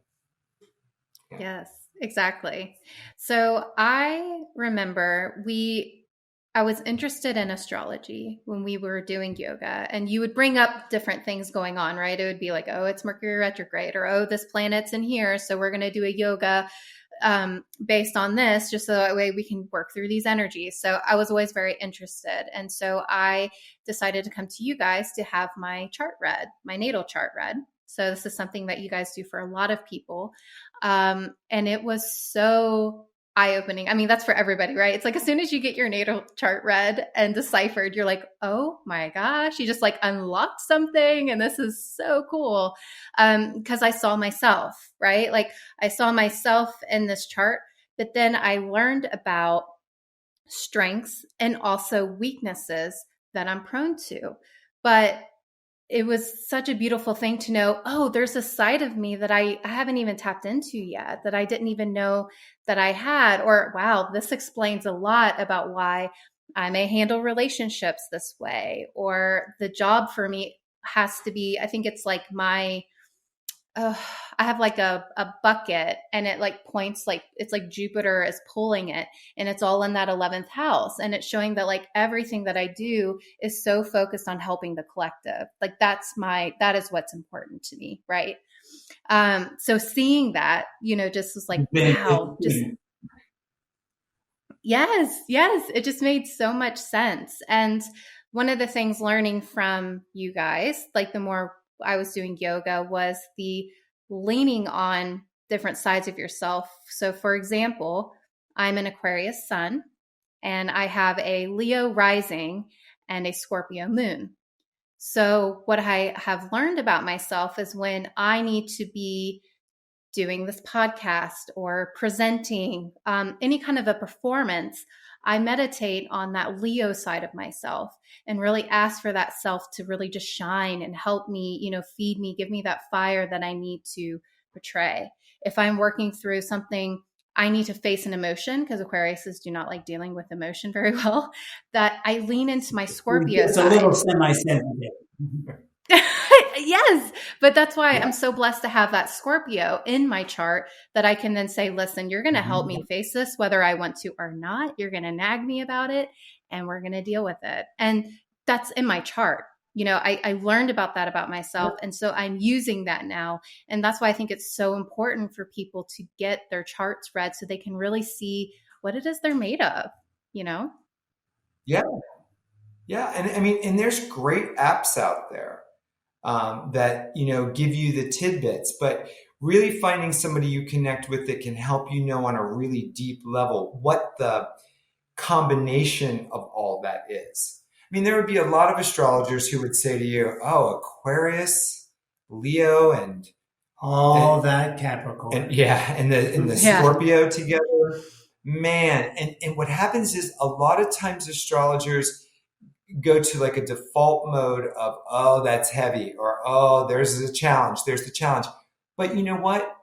Yeah. Yes, exactly. So I remember I was interested in astrology when we were doing yoga, and you would bring up different things going on, right? It would be like, oh, it's Mercury retrograde, or, oh, this planet's in here, so we're going to do a yoga based on this, just so that way we can work through these energies. So I was always very interested. And so I decided to come to you guys to have my chart read, my natal chart read. So this is something that you guys do for a lot of people. And it was so eye-opening. I mean, that's for everybody, right? It's like, as soon as you get your natal chart read and deciphered, you're like, oh my gosh, you just like unlocked something. And this is so cool. Because I saw myself, right? Like I saw myself in this chart, but then I learned about strengths and also weaknesses that I'm prone to. But it was such a beautiful thing to know, oh, there's a side of me that I haven't even tapped into yet, that I didn't even know that I had. Or, wow, this explains a lot about why I may handle relationships this way. Or the job for me has to be, I think it's like I have like a bucket, and it like points, like it's like Jupiter is pulling it, and it's all in that 11th house. And it's showing that like everything that I do is so focused on helping the collective. Like that is what's important to me. Right. So seeing that, just was like, wow, just, yes. It just made so much sense. And one of the things learning from you guys, like the more I was doing yoga, was the leaning on different sides of yourself. So for example, I'm an Aquarius sun, and I have a Leo rising and a Scorpio moon. So what I have learned about myself is when I need to be doing this podcast or presenting any kind of a performance, I meditate on that Leo side of myself and really ask for that self to really just shine and help me, feed me, give me that fire that I need to portray. If I'm working through something, I need to face an emotion, because Aquariuses do not like dealing with emotion very well, that I lean into my Scorpio it's side. a little semi-sensitive. Yes, but that's why I'm so blessed to have that Scorpio in my chart, that I can then say, listen, you're going to help me face this, whether I want to or not. You're going to nag me about it, and we're going to deal with it. And that's in my chart. I learned about that about myself. And so I'm using that now. And that's why I think it's so important for people to get their charts read, so they can really see what it is they're made of, Yeah. Yeah. And I mean, and there's great apps out there that, give you the tidbits, but really finding somebody you connect with that can help on a really deep level what the combination of all that is. I mean, there would be a lot of astrologers who would say to you, oh, Aquarius, Leo, and that Capricorn. And the Scorpio together. Man, and what happens is a lot of times astrologers go to like a default mode of, oh, that's heavy, or, oh, there's the challenge. But you know what?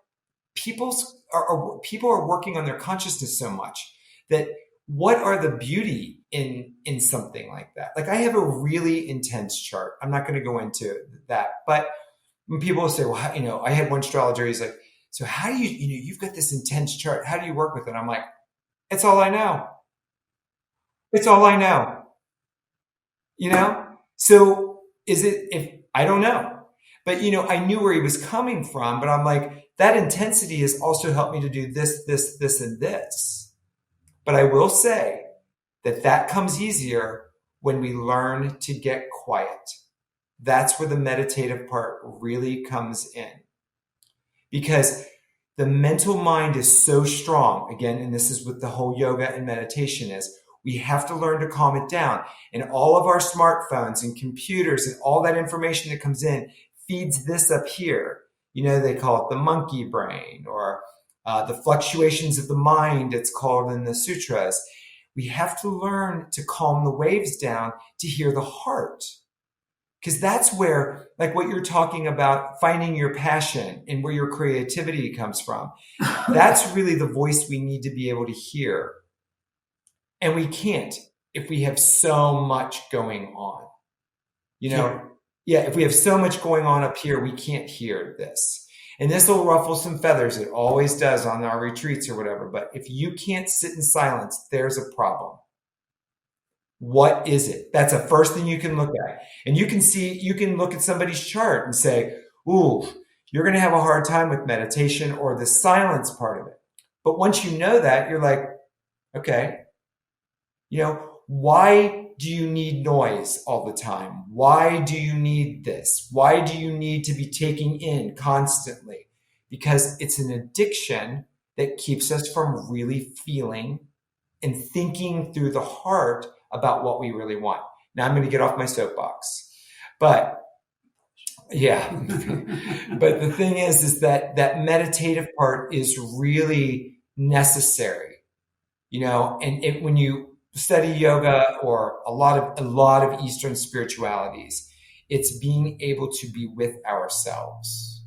People are working on their consciousness so much that what are the beauty in something like that? Like I have a really intense chart. I'm not going to go into that, but when people say, well, I had one astrologer, he's like, so how do you've got this intense chart. How do you work with it? I'm like, it's all I know. It's all I know. So if I don't know, but I knew where he was coming from, but I'm like, that intensity has also helped me to do this, this, this, and this. But I will say that comes easier when we learn to get quiet. That's where the meditative part really comes in. Because the mental mind is so strong, again, and this is what the whole yoga and meditation is. We have to learn to calm it down. And all of our smartphones and computers and all that information that comes in feeds this up here. They call it the monkey brain or the fluctuations of the mind, it's called in the sutras. We have to learn to calm the waves down to hear the heart. Because that's where, like what you're talking about, finding your passion and where your creativity comes from. That's really the voice we need to be able to hear. And we can't if we have so much going on. If we have so much going on up here, we can't hear this. And this will ruffle some feathers. It always does on our retreats or whatever. But if you can't sit in silence, there's a problem. What is it? That's the first thing you can look at. And you can look at somebody's chart and say, ooh, you're going to have a hard time with meditation or the silence part of it. But once you know that, you're like, okay, why do you need noise all the time? Why do you need this? Why do you need to be taking in constantly? Because it's an addiction that keeps us from really feeling and thinking through the heart about what we really want. Now I'm going to get off my soapbox, but yeah, but the thing is that meditative part is really necessary, and when you study yoga or a lot of Eastern spiritualities, it's being able to be with ourselves.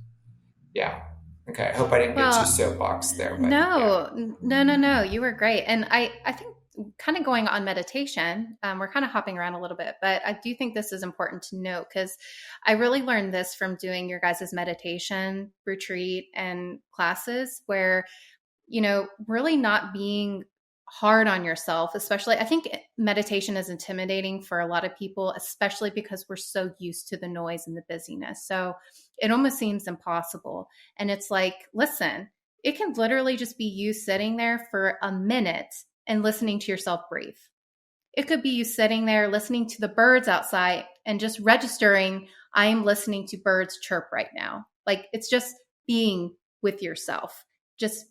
Yeah. Okay. I hope I didn't get too soapbox there. But No. You were great. And I think kind of going on meditation, we're kind of hopping around a little bit, but I do think this is important to note because I really learned this from doing your guys' meditation retreat and classes where, really not being hard on yourself, especially I think meditation is intimidating for a lot of people, especially because we're so used to the noise and the busyness. So it almost seems impossible. And it's like, listen, it can literally just be you sitting there for a minute and listening to yourself breathe. It could be you sitting there listening to the birds outside and just registering, I am listening to birds chirp right now. Like it's just being with yourself, just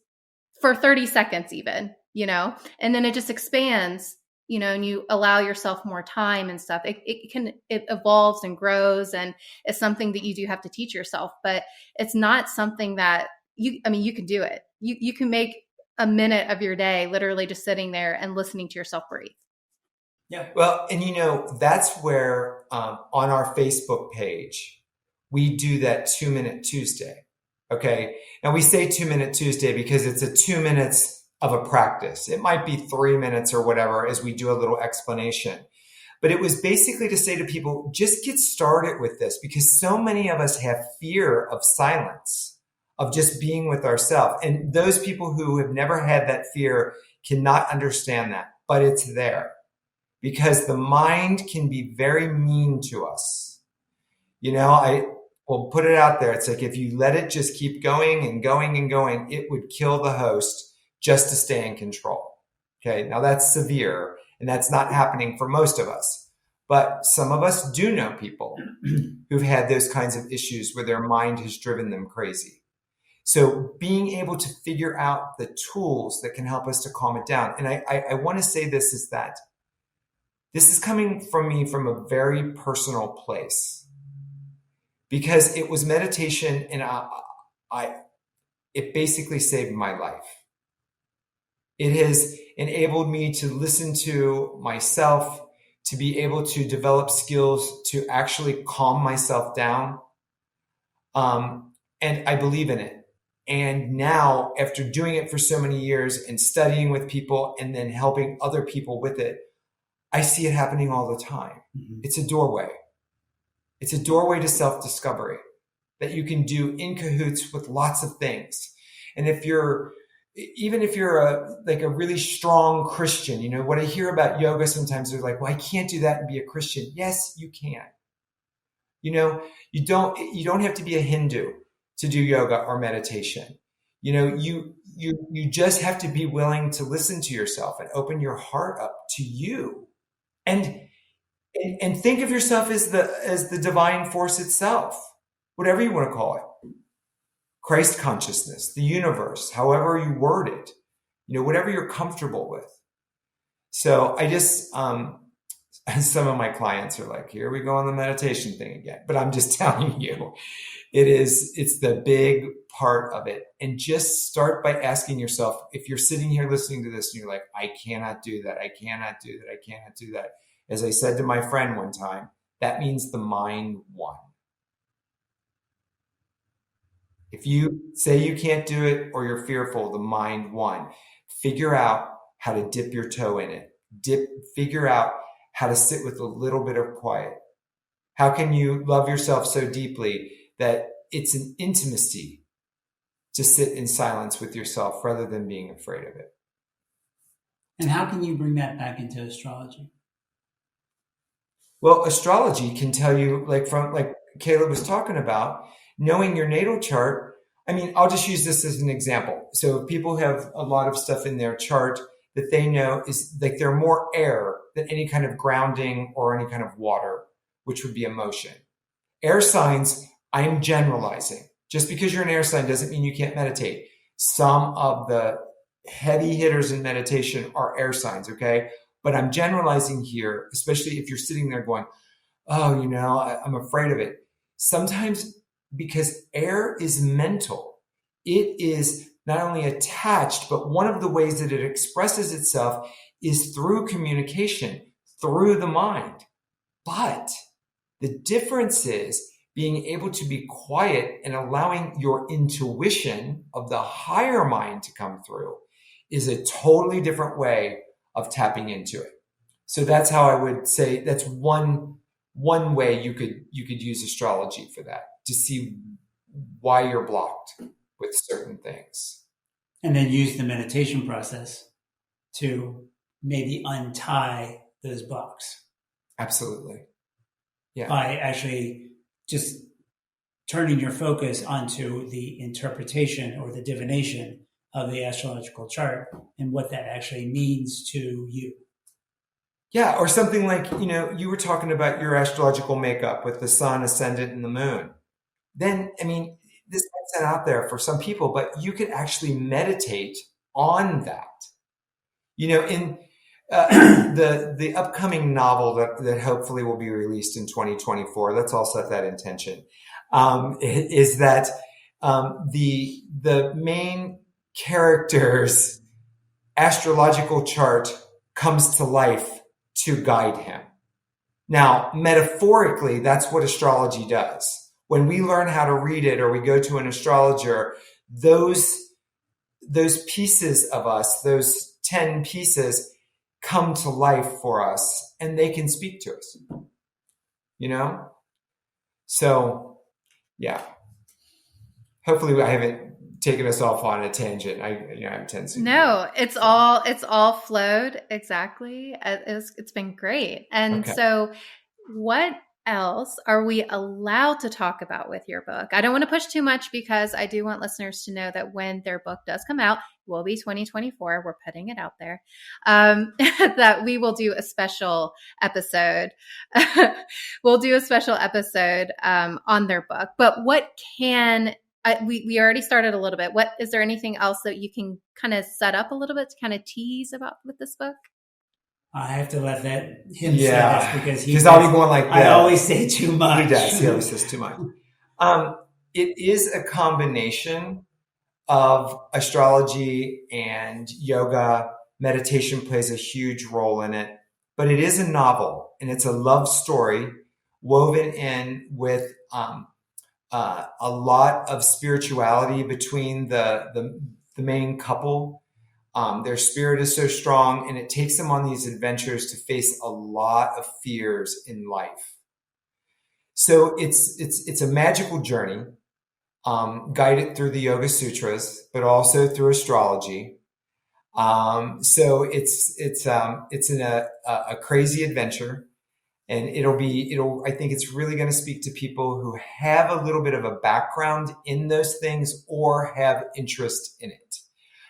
for 30 seconds even, and then it just expands, and you allow yourself more time and stuff. It evolves and grows, and it's something that you do have to teach yourself, but it's not something that you can do it. You can make a minute of your day literally just sitting there and listening to yourself breathe. Yeah. Well, and that's where on our Facebook page, we do that 2-Minute Tuesday. Okay. Now we say 2-Minute Tuesday because it's a 2 minutes of a practice. It might be 3 minutes or whatever as we do a little explanation. But it was basically to say to people, just get started with this because so many of us have fear of silence, of just being with ourselves. And those people who have never had that fear cannot understand that, but it's there because the mind can be very mean to us. I will put it out there. It's like, if you let it just keep going and going and going, it would kill the host just to stay in control. Okay. Now that's severe and that's not happening for most of us, but some of us do know people who've had those kinds of issues where their mind has driven them crazy. So being able to figure out the tools that can help us to calm it down. And I want to say this is that this is coming from me from a very personal place because it was meditation and it basically saved my life. It has enabled me to listen to myself, to be able to develop skills to actually calm myself down. And I believe in it. And now, after doing it for so many years and studying with people and then helping other people with it, I see it happening all the time. Mm-hmm. It's a doorway. It's a doorway to self-discovery that you can do in cahoots with lots of things. And even if you're a really strong Christian, you know, what I hear about yoga sometimes, they're like, well, I can't do that and be a Christian. Yes, you can. You know, you don't have to be a Hindu to do yoga or meditation. You know, you just have to be willing to listen to yourself and open your heart up to you. And think of yourself as the divine force itself, whatever you want to call it. Christ consciousness, the universe, however you word it, you know, whatever you're comfortable with. So I just, some of my clients are like, here we go on the meditation thing again, but I'm just telling you, it's the big part of it. And just start by asking yourself, if you're sitting here listening to this and you're like, I cannot do that. I cannot do that. I cannot do that. As I said to my friend one time, that means the mind won. If you say you can't do it or you're fearful, the mind won. Figure out how to dip your toe in it. Figure out how to sit with a little bit of quiet. How can you love yourself so deeply that it's an intimacy to sit in silence with yourself rather than being afraid of it? And how can you bring that back into astrology? Well, astrology can tell you, like Caleb was talking about, knowing your natal chart. I mean, I'll just use this as an example. So if people have a lot of stuff in their chart that they know is like they're more air than any kind of grounding or any kind of water, which would be emotion. Air signs, I'm generalizing. Just because you're an air sign doesn't mean you can't meditate. Some of the heavy hitters in meditation are air signs, okay? But I'm generalizing here, especially if you're sitting there going, oh, you know, I'm afraid of it. Sometimes because air is mental, it is not only attached, but one of the ways that it expresses itself is through communication, through the mind. But the difference is being able to be quiet and allowing your intuition of the higher mind to come through is a totally different way of tapping into it. So that's how I would say that's one way you could use astrology for that, to see why you're blocked with certain things. And then use the meditation process to maybe untie those blocks. Absolutely. Yeah. By actually just turning your focus onto the interpretation or the divination of the astrological chart and what that actually means to you. Yeah, or something like, you know, you were talking about your astrological makeup with the sun, ascendant, and the moon. Then, I mean, this might sound out there for some people, but you could actually meditate on that. You know, in the upcoming novel that hopefully will be released in 2024, let's all set that intention, is that the main character's astrological chart comes to life to guide him. Now, metaphorically, that's what astrology does. When we learn how to read it or we go to an astrologer, those pieces of us, those 10 pieces, come to life for us and they can speak to us. You know? So, yeah. Hopefully I haven't taken us off on a tangent. I have a tendency. No, it's all flowed exactly. It's been great. And so what else are we allowed to talk about with your book? I don't want to push too much because I do want listeners to know that when their book does come out, it will be 2024. We're putting it out there, that we will do a special episode. We'll do a special episode on their book. But what can we already started a little bit. What is there anything else that you can kind of set up a little bit to kind of tease about with this book? I have to let him say this because I'll be going like that. I always say too much. He does. He always says too much. It is a combination of astrology and yoga. Meditation plays a huge role in it, but it is a novel and it's a love story woven in with a lot of spirituality between the main couple. Their spirit is so strong, and it takes them on these adventures to face a lot of fears in life. So it's a magical journey, guided through the Yoga Sutras, but also through astrology. So it's a crazy adventure, and I think it's really going to speak to people who have a little bit of a background in those things or have interest in it.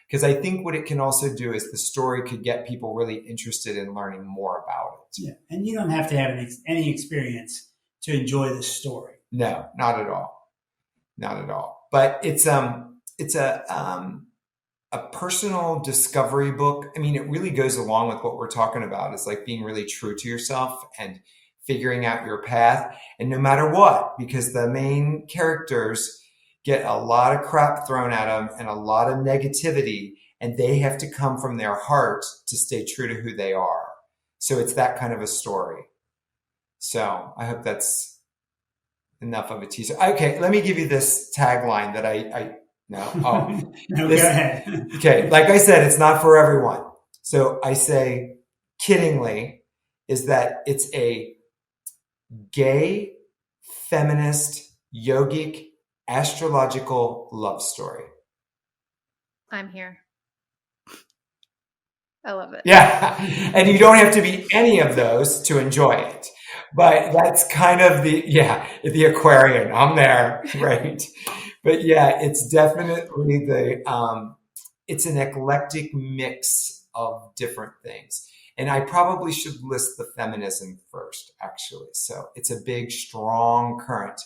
Because I think what it can also do is the story could get people really interested in learning more about it. Yeah, and you don't have to have any experience to enjoy the story. No, not at all. Not at all. But it's a personal discovery book. I mean, it really goes along with what we're talking about. It's like being really true to yourself and figuring out your path. And no matter what, because the main characters get a lot of crap thrown at them and a lot of negativity, and they have to come from their heart to stay true to who they are. So it's that kind of a story. So I hope that's enough of a teaser. Okay, let me give you this tagline that no, no, go ahead. Okay, like I said, it's not for everyone. So I say, kiddingly, is that it's a gay, feminist, yogic, astrological love story. I'm here. I love it. Yeah. And you don't have to be any of those to enjoy it. But that's kind of the Aquarian. I'm there, right? But yeah, it's definitely it's an eclectic mix of different things. And I probably should list the feminism first, actually. So it's a big, strong current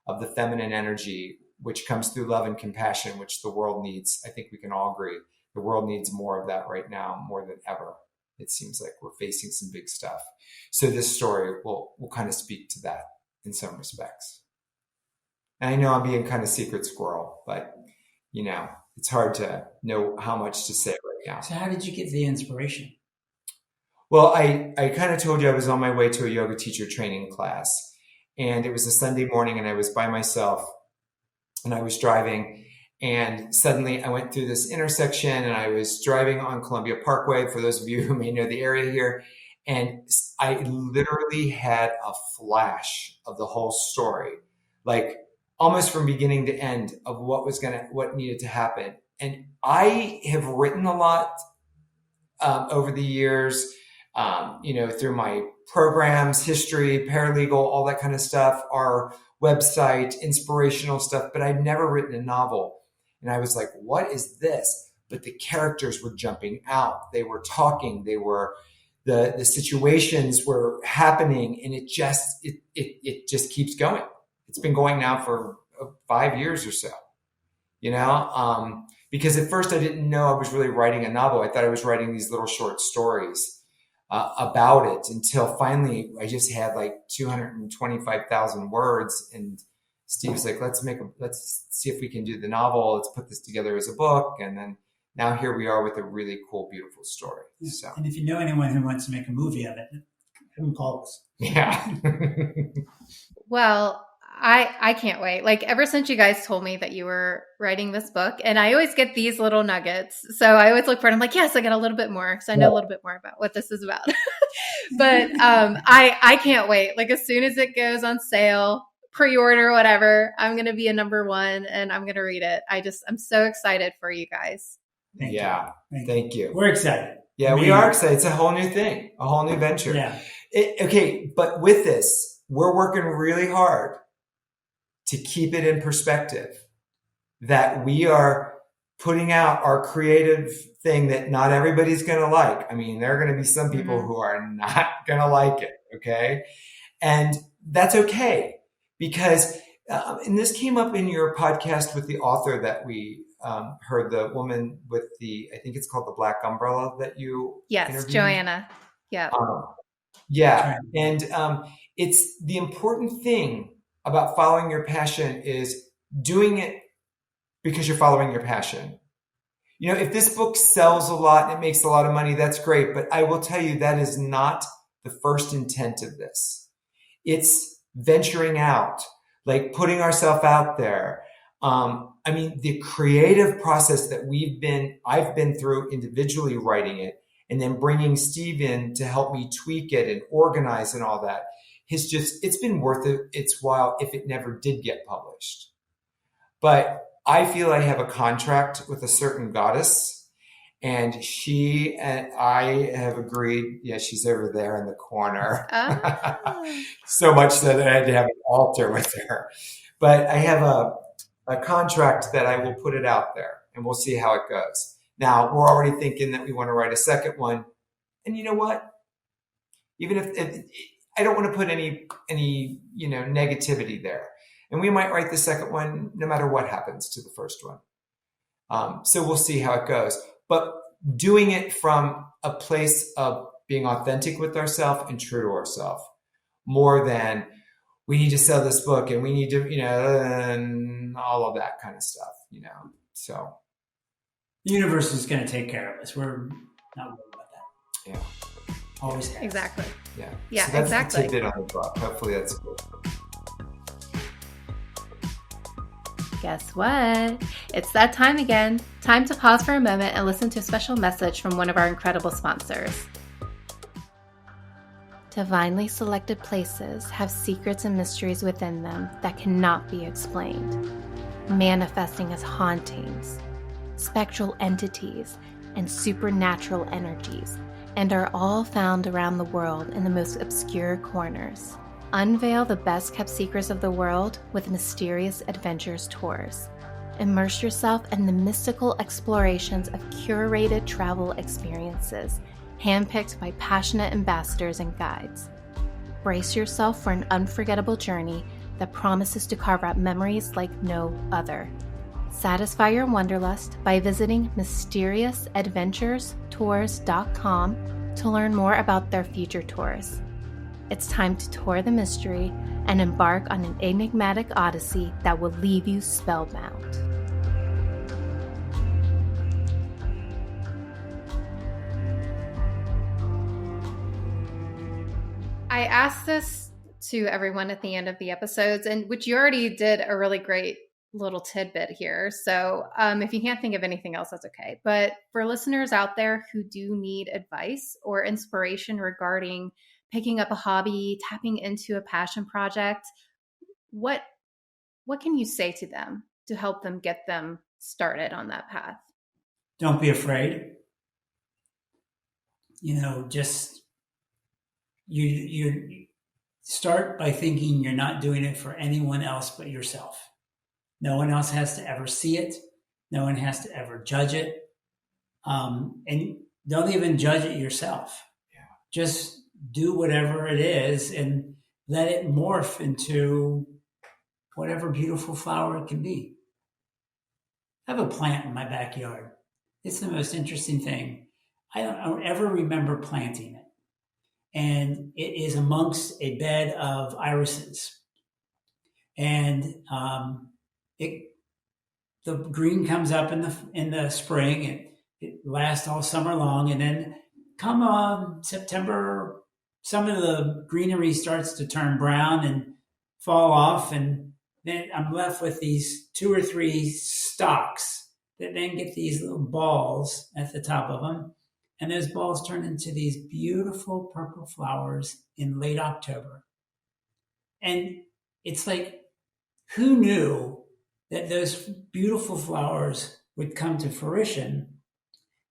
of the feminine energy, which comes through love and compassion, which the world needs. I think we can all agree. The world needs more of that right now, more than ever. It seems like we're facing some big stuff. So this story will kind of speak to that in some respects. And I know I'm being kind of secret squirrel, but it's hard to know how much to say right now. So how did you get the inspiration? Well, I kind of told you I was on my way to a yoga teacher training class. And it was a Sunday morning, and I was by myself, and I was driving, and suddenly I went through this intersection, and I was driving on Columbia Parkway, for those of you who may know the area here, and I literally had a flash of the whole story, like almost from beginning to end of what needed to happen. And I have written a lot over the years, through my programs, history, paralegal, all that kind of stuff, our website, inspirational stuff, but I'd never written a novel. And I was like, what is this? But the characters were jumping out. They were talking. They were, the situations were happening, and it just keeps going. It's been going now for 5 years or so, because at first I didn't know I was really writing a novel. I thought I was writing these little short stories about it, until finally I just had like 225,000 words, and Steve's like, let's see if we can do the novel. Let's put this together as a book. And then now here we are with a really cool, beautiful story. Yeah. So, and if you know anyone who wants to make a movie of it, have them call us. Yeah. Well, I can't wait. Like, ever since you guys told me that you were writing this book, and I always get these little nuggets. So I always look for it. I'm like, yes, I got a little bit more. So I know a little bit more about what this is about. But I can't wait. Like, as soon as it goes on sale, pre-order, whatever, I'm going to be a number one, and I'm going to read it. I'm so excited for you guys. Thank you. We're excited. Yeah, we are excited. It's a whole new thing, a whole new venture. Yeah. Okay. But with this, we're working really hard to keep it in perspective, that we are putting out our creative thing that not everybody's going to like. I mean, there are going to be some people who are not going to like it. Okay. And that's okay, because, and this came up in your podcast with the author that we heard, the woman with I think it's called the Black Umbrella that you interviewed. Joanna. Yeah. Yeah. And it's the important thing about following your passion is doing it because you're following your passion. If this book sells a lot and it makes a lot of money, that's great. But I will tell you, that is not the first intent of this. It's venturing out, like putting ourselves out there. I mean, the creative process that I've been through individually writing it, and then bringing Steve in to help me tweak it and organize and all that, it's been worth its while if it never did get published. But I feel I have a contract with a certain goddess, and she and I have agreed. Yeah, she's over there in the corner. Oh. So much so that I had to have an altar with her. But I have a contract that I will put it out there, and we'll see how it goes. Now, we're already thinking that we want to write a second one. And you know what? Even if I don't want to put any negativity there. And we might write the second one no matter what happens to the first one. So we'll see how it goes. But doing it from a place of being authentic with ourselves and true to ourselves, more than we need to sell this book and we need to, and all of that kind of stuff, So the universe is going to take care of us. We're not worried about that. Yeah. Always has. Exactly. Yeah. Yeah, so that's exactly. the tidbit on the book. Hopefully that's good. Guess what? It's that time again. Time to pause for a moment and listen to a special message from one of our incredible sponsors. Divinely selected places have secrets and mysteries within them that cannot be explained, manifesting as hauntings, spectral entities, and supernatural energies, and are all found around the world in the most obscure corners. Unveil the best-kept secrets of the world with Mysterious Adventures Tours. Immerse yourself in the mystical explorations of curated travel experiences, handpicked by passionate ambassadors and guides. Brace yourself for an unforgettable journey that promises to carve out memories like no other. Satisfy your wanderlust by visiting mysteriousadventurestours.com to learn more about their future tours. It's time to tour the mystery and embark on an enigmatic odyssey that will leave you spellbound. I asked this to everyone at the end of the episodes, and which you already did a really great little tidbit here. So if you can't think of anything else, that's okay. But for listeners out there who do need advice or inspiration regarding picking up a hobby, tapping into a passion project, what can you say to them to help them get them started on that path? Don't be afraid. Just you start by thinking you're not doing it for anyone else but yourself. No one else has to ever see it. No one has to ever judge it. And don't even judge it yourself. Yeah. Just do whatever it is and let it morph into whatever beautiful flower it can be. I have a plant in my backyard. It's the most interesting thing. I don't ever remember planting it. And it is amongst a bed of irises. And the green comes up in the spring, and it lasts all summer long. And then come September, some of the greenery starts to turn brown and fall off. And then I'm left with these 2 or 3 stalks that then get these little balls at the top of them. And those balls turn into these beautiful purple flowers in late October. And it's like, who knew that those beautiful flowers would come to fruition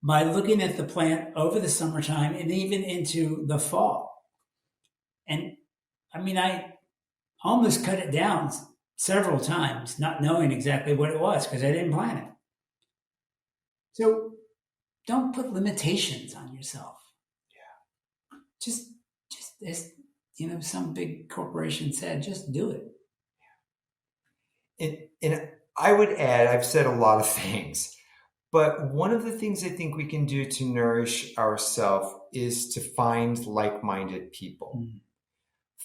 by looking at the plant over the summertime and even into the fall? And I mean, I almost cut it down several times, not knowing exactly what it was because I didn't plan it. So don't put limitations on yourself. Yeah. Just as some big corporation said, just do it. And I would add, I've said a lot of things, but one of the things I think we can do to nourish ourselves is to find like-minded people. Mm-hmm.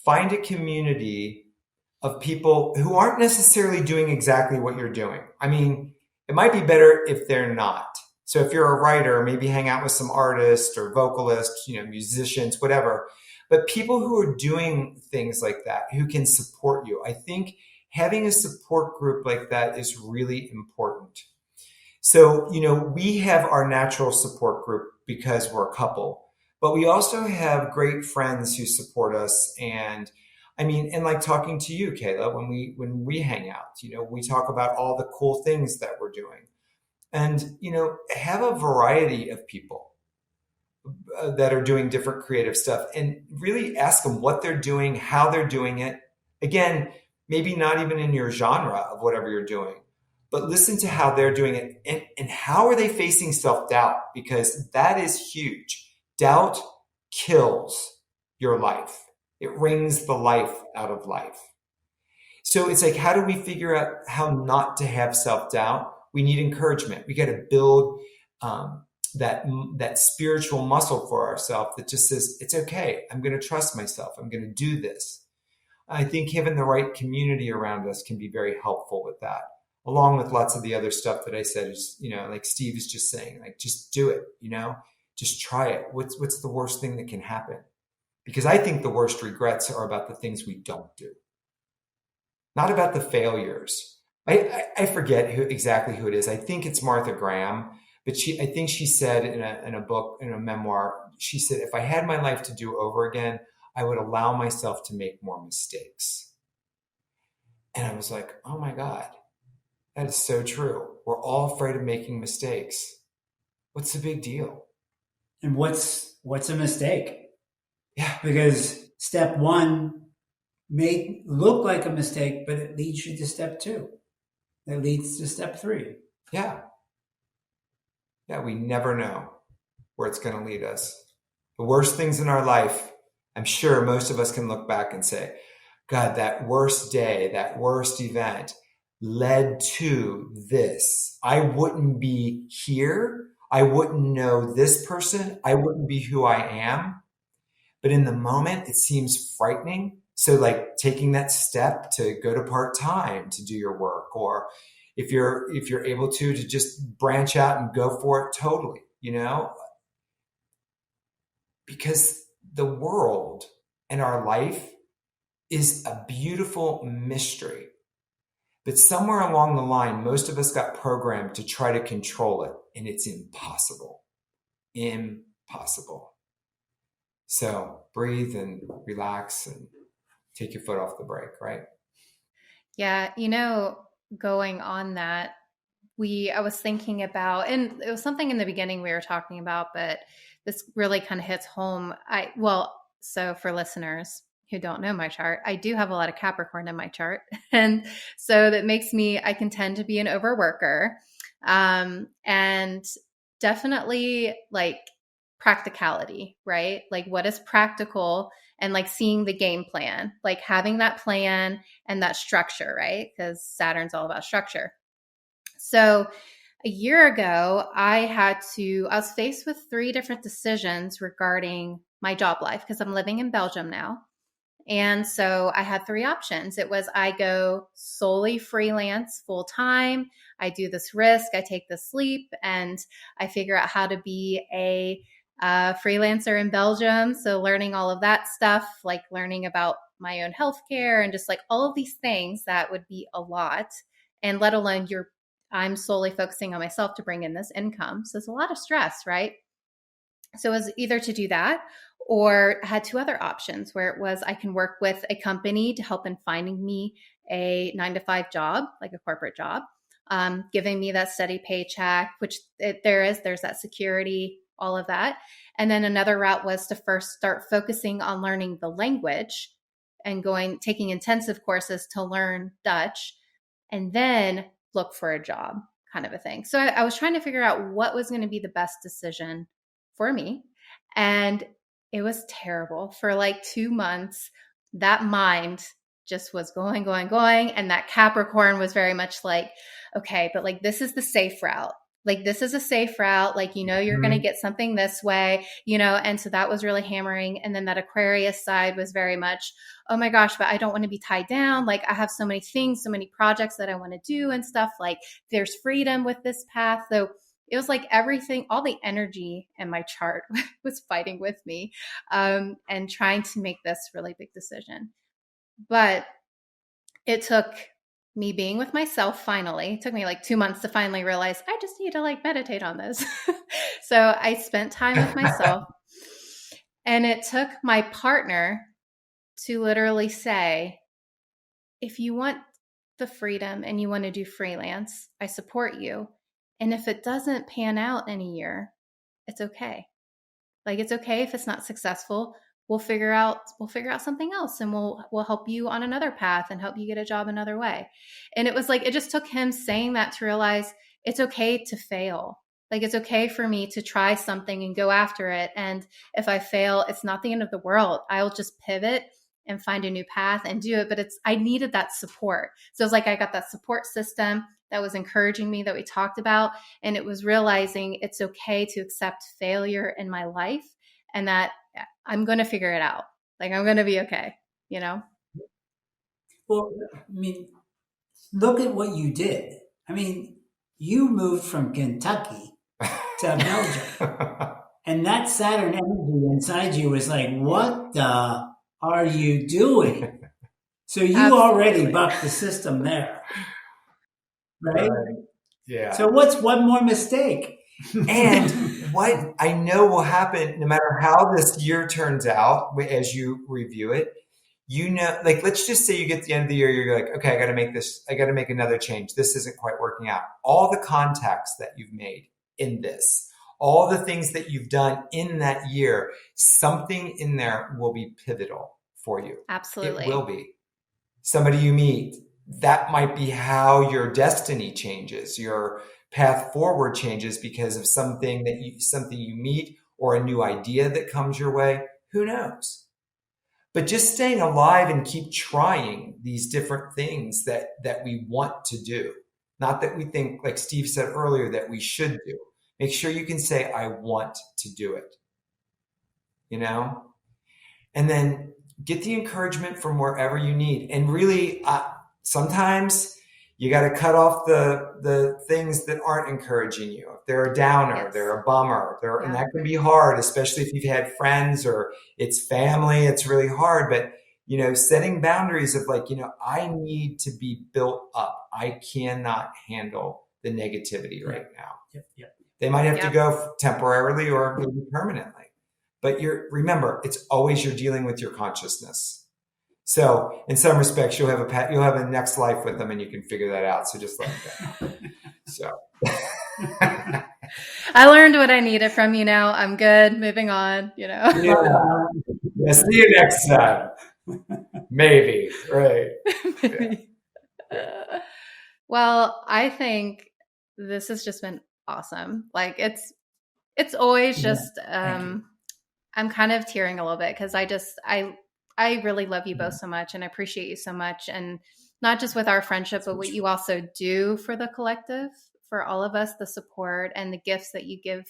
Find a community of people who aren't necessarily doing exactly what you're doing. I mean, it might be better if they're not. So if you're a writer, maybe hang out with some artists or vocalists, musicians, whatever. But people who are doing things like that, who can support you. I think having a support group like that is really important. So, we have our natural support group because we're a couple, but we also have great friends who support us. And and like talking to you, Kayla, when we hang out, we talk about all the cool things that we're doing. And, have a variety of people that are doing different creative stuff, and really ask them what they're doing, how they're doing it. Again, maybe not even in your genre of whatever you're doing, but listen to how they're doing it, and how are they facing self-doubt, because that is huge. Doubt kills your life. It wrings the life out of life. So it's like, how do we figure out how not to have self-doubt? We need encouragement. We got to build that spiritual muscle for ourselves that just says, it's okay. I'm going to trust myself. I'm going to do this. I think having the right community around us can be very helpful with that, along with lots of the other stuff that I said is, like Steve is just saying, like, just do it, just try it. What's the worst thing that can happen? Because I think the worst regrets are about the things we don't do, not about the failures. I forget exactly who it is. I think it's Martha Graham, but I think she said in a book, in a memoir, she said, if I had my life to do over again, I would allow myself to make more mistakes. And I was like, oh my God, that is so true. We're all afraid of making mistakes. What's the big deal? And what's a mistake? Yeah. Because step one may look like a mistake, but it leads you to step two. That leads to step three. Yeah. Yeah, we never know where it's going to lead us. The worst things in our life, I'm sure most of us can look back and say, God, that worst day, that worst event led to this. I wouldn't be here. I wouldn't know this person. I wouldn't be who I am. But in the moment, it seems frightening. So like taking that step to go to part-time to do your work, or if you're able to just branch out and go for it totally, because the world and our life is a beautiful mystery. But somewhere along the line, most of us got programmed to try to control it, and it's impossible. Impossible. So breathe and relax and take your foot off the brake, right? Yeah, going on that, I was thinking about, and it was something in the beginning we were talking about, but this really kind of hits home. So for listeners who don't know my chart, I do have a lot of Capricorn in my chart. And so that makes I can tend to be an overworker. And definitely like practicality, right? Like what is practical, and like seeing the game plan, like having that plan and that structure, right? Because Saturn's all about structure. So a year ago, I was faced with 3 different decisions regarding my job life, because I'm living in Belgium now. And so I had 3 options. It was, I go solely freelance full time. I do this risk, I take this leap, and I figure out how to be a freelancer in Belgium. So learning all of that stuff, like learning about my own healthcare and just like all of these things that would be a lot. And let alone I'm solely focusing on myself to bring in this income. So it's a lot of stress, right? So it was either to do that, or I had 2 other options where it was, I can work with a company to help in finding me a 9-to-5 job, like a corporate job, giving me that steady paycheck, which there's that security, all of that. And then another route was to first start focusing on learning the language and taking intensive courses to learn Dutch, and then look for a job, kind of a thing. So I was trying to figure out what was going to be the best decision for me. And it was terrible. For like 2 months, that mind just was going, going, going. And that Capricorn was very much like, okay, but like, this is the safe route. Like, this is a safe route. Like, you're going to get something this way, and so that was really hammering. And then that Aquarius side was very much, oh my gosh, but I don't want to be tied down. Like, I have so many things, so many projects that I want to do and stuff. Like, there's freedom with this path. So it was like everything, all the energy in my chart was fighting with me, and trying to make this really big decision. But it took me being with myself finally. It took me like 2 months to finally realize I just need to like meditate on this. So I spent time with myself, and it took my partner to literally say, if you want the freedom and you want to do freelance, I support you. And if it doesn't pan out in a year, it's okay. Like, it's okay if it's not successful. We'll figure out something else, and we'll help you on another path and help you get a job another way. And it was like, it just took him saying that to realize it's okay to fail. Like, it's okay for me to try something and go after it. And if I fail, it's not the end of the world. I'll just pivot and find a new path and do it. But I needed that support. So it's like I got that support system that was encouraging me, that we talked about. And it was realizing it's okay to accept failure in my life, and that I'm going to figure it out. Like, I'm going to be okay, you know? Well, I mean, look at what you did. I mean, you moved from Kentucky to Belgium. And that Saturn energy inside you was like, what the are you doing? So you Absolutely. already bucked the system there. Right? Yeah. So what's one more mistake? And what I know will happen, no matter how this year turns out, as you review it, you know, like, let's just say you get to the end of the year, you're like, okay, I got to make another change. This isn't quite working out. All the contacts that you've made in this, all the things that you've done in that year, something in there will be pivotal for you. Absolutely. It will be. Somebody you meet, that might be how your destiny changes, your path forward changes because of something you meet, or a new idea that comes your way. Who knows? But just staying alive and keep trying these different things that we want to do. Not that we think, like Steve said earlier, that we should do. Make sure you can say, I want to do it. You know? And then get the encouragement from wherever you need. And really, sometimes you got to cut off the things that aren't encouraging you. If they're a downer, Yes. they're a bummer, and that can be hard, especially if you've had friends or it's family. It's really hard. But, you know, setting boundaries of like, you know, I need to be built up. I cannot handle the negativity right now. Yep. They might have to go temporarily or maybe permanently. But remember, it's always you're dealing with your consciousness. So in some respects, you'll have a next life with them, and you can figure that out. So just let that out. So I learned what I needed from you now. I'm good. Moving on, you know. Yeah. See you next time. Maybe. Right. Maybe. Yeah. Well, I think this has just been awesome. Like, it's always just I'm kind of tearing a little bit because I really love you both so much, and I appreciate you so much, and not just with our friendship, but what you also do for the collective, for all of us, the support and the gifts that you give.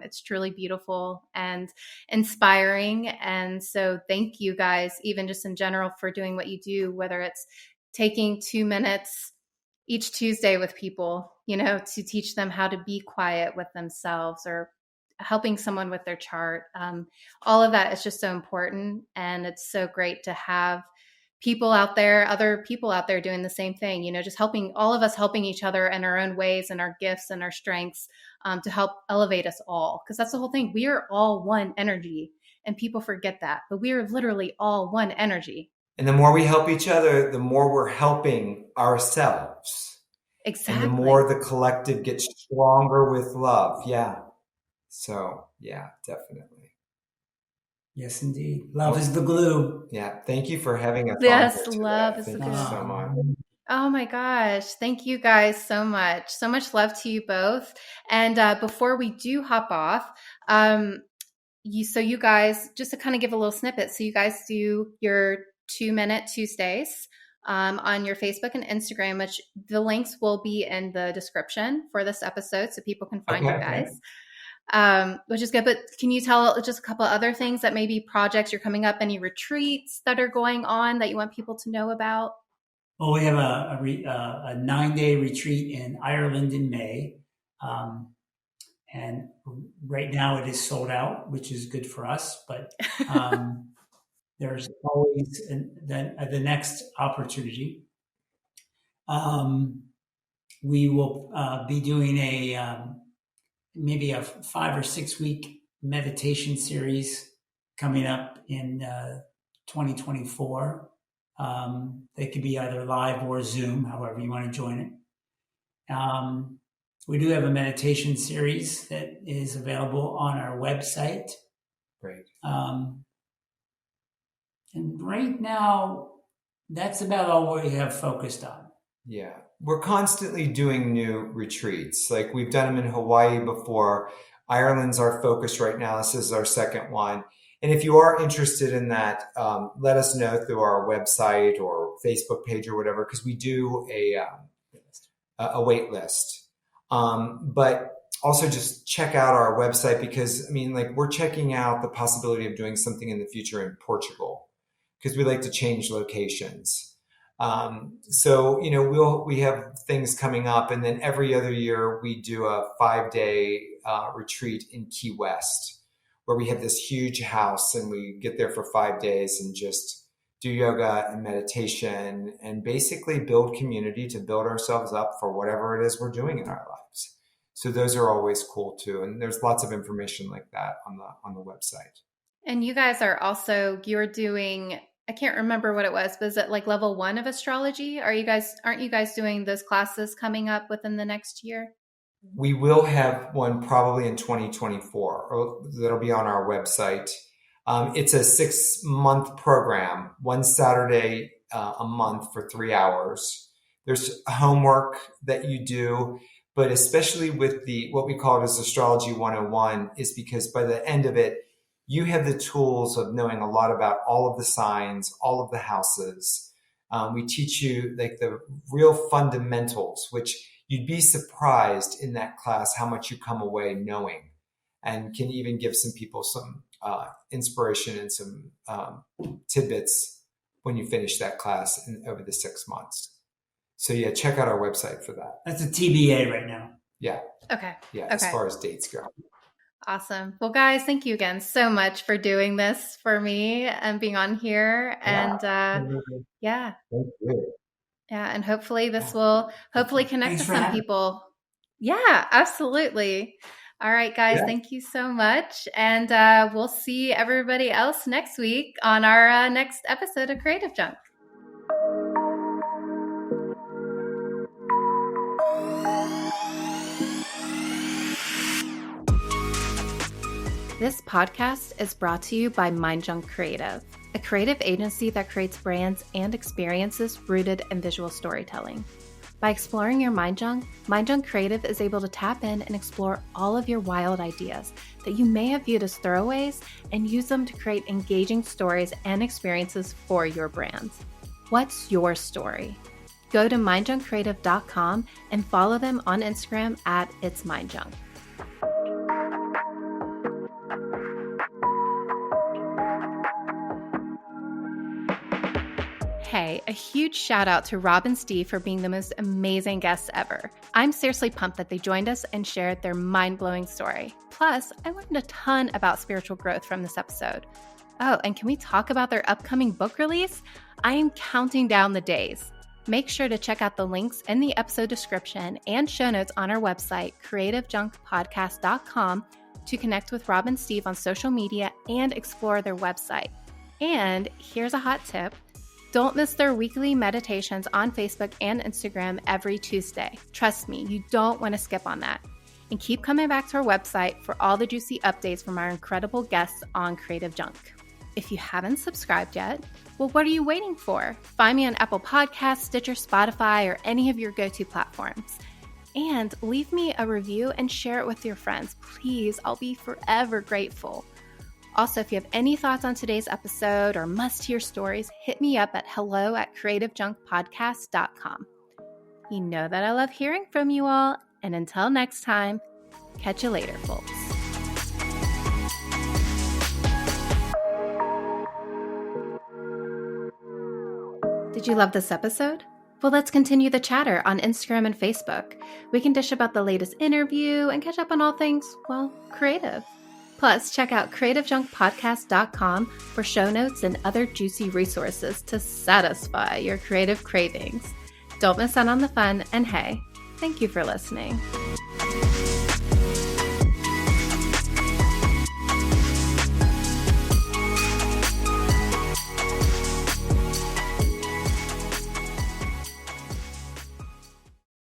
It's truly beautiful and inspiring. And so thank you guys, even just in general, for doing what you do, whether it's taking 2 minutes each Tuesday with people, you know, to teach them how to be quiet with themselves, or helping someone with their chart. All of that is just so important. And it's so great to have other people out there doing the same thing, you know, just all of us helping each other in our own ways and our gifts and our strengths, to help elevate us all. Because that's the whole thing. We are all one energy, and people forget that, but we are literally all one energy. And the more we help each other, the more we're helping ourselves. Exactly. And the more the collective gets stronger with love. Yeah. So, yeah, definitely. Yes, indeed. Love is the glue. Yeah. Thank you for having us. Yes, love is the glue. Thank you so much. Oh my gosh. Thank you guys so much. So much love to you both. And before we do hop off, you guys, just to kind of give a little snippet. So you guys do your 2-minute Tuesdays on your Facebook and Instagram, which the links will be in the description for this episode, so people can find you guys. Which is good. But can you tell just a couple of other things that maybe projects you're coming up, any retreats that are going on that you want people to know about? Well, we have a 9-day retreat in Ireland in May. And right now it is sold out, which is good for us. But there's always the next opportunity. We will be doing maybe a 5 or 6 week meditation series coming up in 2024. They could be either live or Zoom, however you want to join it. We do have a meditation series that is available on our website. Great. And right now, that's about all we have focused on. Yeah. We're constantly doing new retreats. Like we've done them in Hawaii before. Ireland's our focus right now. This is our second one. And if you are interested in that, let us know through our website or Facebook page or whatever, because we do a wait list. But also just check out our website because, we're checking out the possibility of doing something in the future in Portugal because we like to change locations. We have things coming up, and then every other year we do a 5-day retreat in Key West where we have this huge house and we get there for 5 days and just do yoga and meditation and basically build community to build ourselves up for whatever it is we're doing in our lives. So those are always cool too. And there's lots of information like that on the website. And you guys are also, you're doing, I can't remember what it was, but is it like level 1 of astrology? Aren't you guys doing those classes coming up within the next year? We will have one probably in 2024. That'll be on our website. It's a 6-month program, one Saturday a month for 3 hours. There's homework that you do, but especially with what we call it as Astrology 101 is because by the end of it, you have the tools of knowing a lot about all of the signs, all of the houses. We teach you like the real fundamentals, which you'd be surprised in that class how much you come away knowing, and can even give some people some inspiration and some tidbits when you finish that class over the 6 months. So yeah, check out our website for that. That's a TBA right now. Yeah. Okay. Yeah, okay. As far as dates go. Awesome. Well, guys, thank you again so much for doing this for me and being on here. And Thank you. Yeah, and hopefully this will connect to some people. Yeah, absolutely. All right, guys, Thank you so much. And we'll see everybody else next week on our next episode of Creative Junk. This podcast is brought to you by Mind Junk Creative, a creative agency that creates brands and experiences rooted in visual storytelling. By exploring your Mind Junk Creative is able to tap in and explore all of your wild ideas that you may have viewed as throwaways and use them to create engaging stories and experiences for your brands. What's your story? Go to mindjunkcreative.com and follow them on Instagram at itsmindjunk. Hey, a huge shout out to Rob and Steve for being the most amazing guests ever. I'm seriously pumped that they joined us and shared their mind-blowing story. Plus, I learned a ton about spiritual growth from this episode. Oh, and can we talk about their upcoming book release? I am counting down the days. Make sure to check out the links in the episode description and show notes on our website, creativejunkpodcast.com, to connect with Rob and Steve on social media and explore their website. And here's a hot tip. Don't miss their weekly meditations on Facebook and Instagram every Tuesday. Trust me, you don't want to skip on that. And keep coming back to our website for all the juicy updates from our incredible guests on Creative Junk. If you haven't subscribed yet, well, what are you waiting for? Find me on Apple Podcasts, Stitcher, Spotify, or any of your go-to platforms. And leave me a review and share it with your friends. Please, I'll be forever grateful. Also, if you have any thoughts on today's episode or must-hear stories, hit me up at hello@creativejunkpodcast.com. You know that I love hearing from you all. And until next time, catch you later, folks. Did you love this episode? Well, let's continue the chatter on Instagram and Facebook. We can dish about the latest interview and catch up on all things, well, creative. Plus, check out creativejunkpodcast.com for show notes and other juicy resources to satisfy your creative cravings. Don't miss out on the fun, and hey, thank you for listening.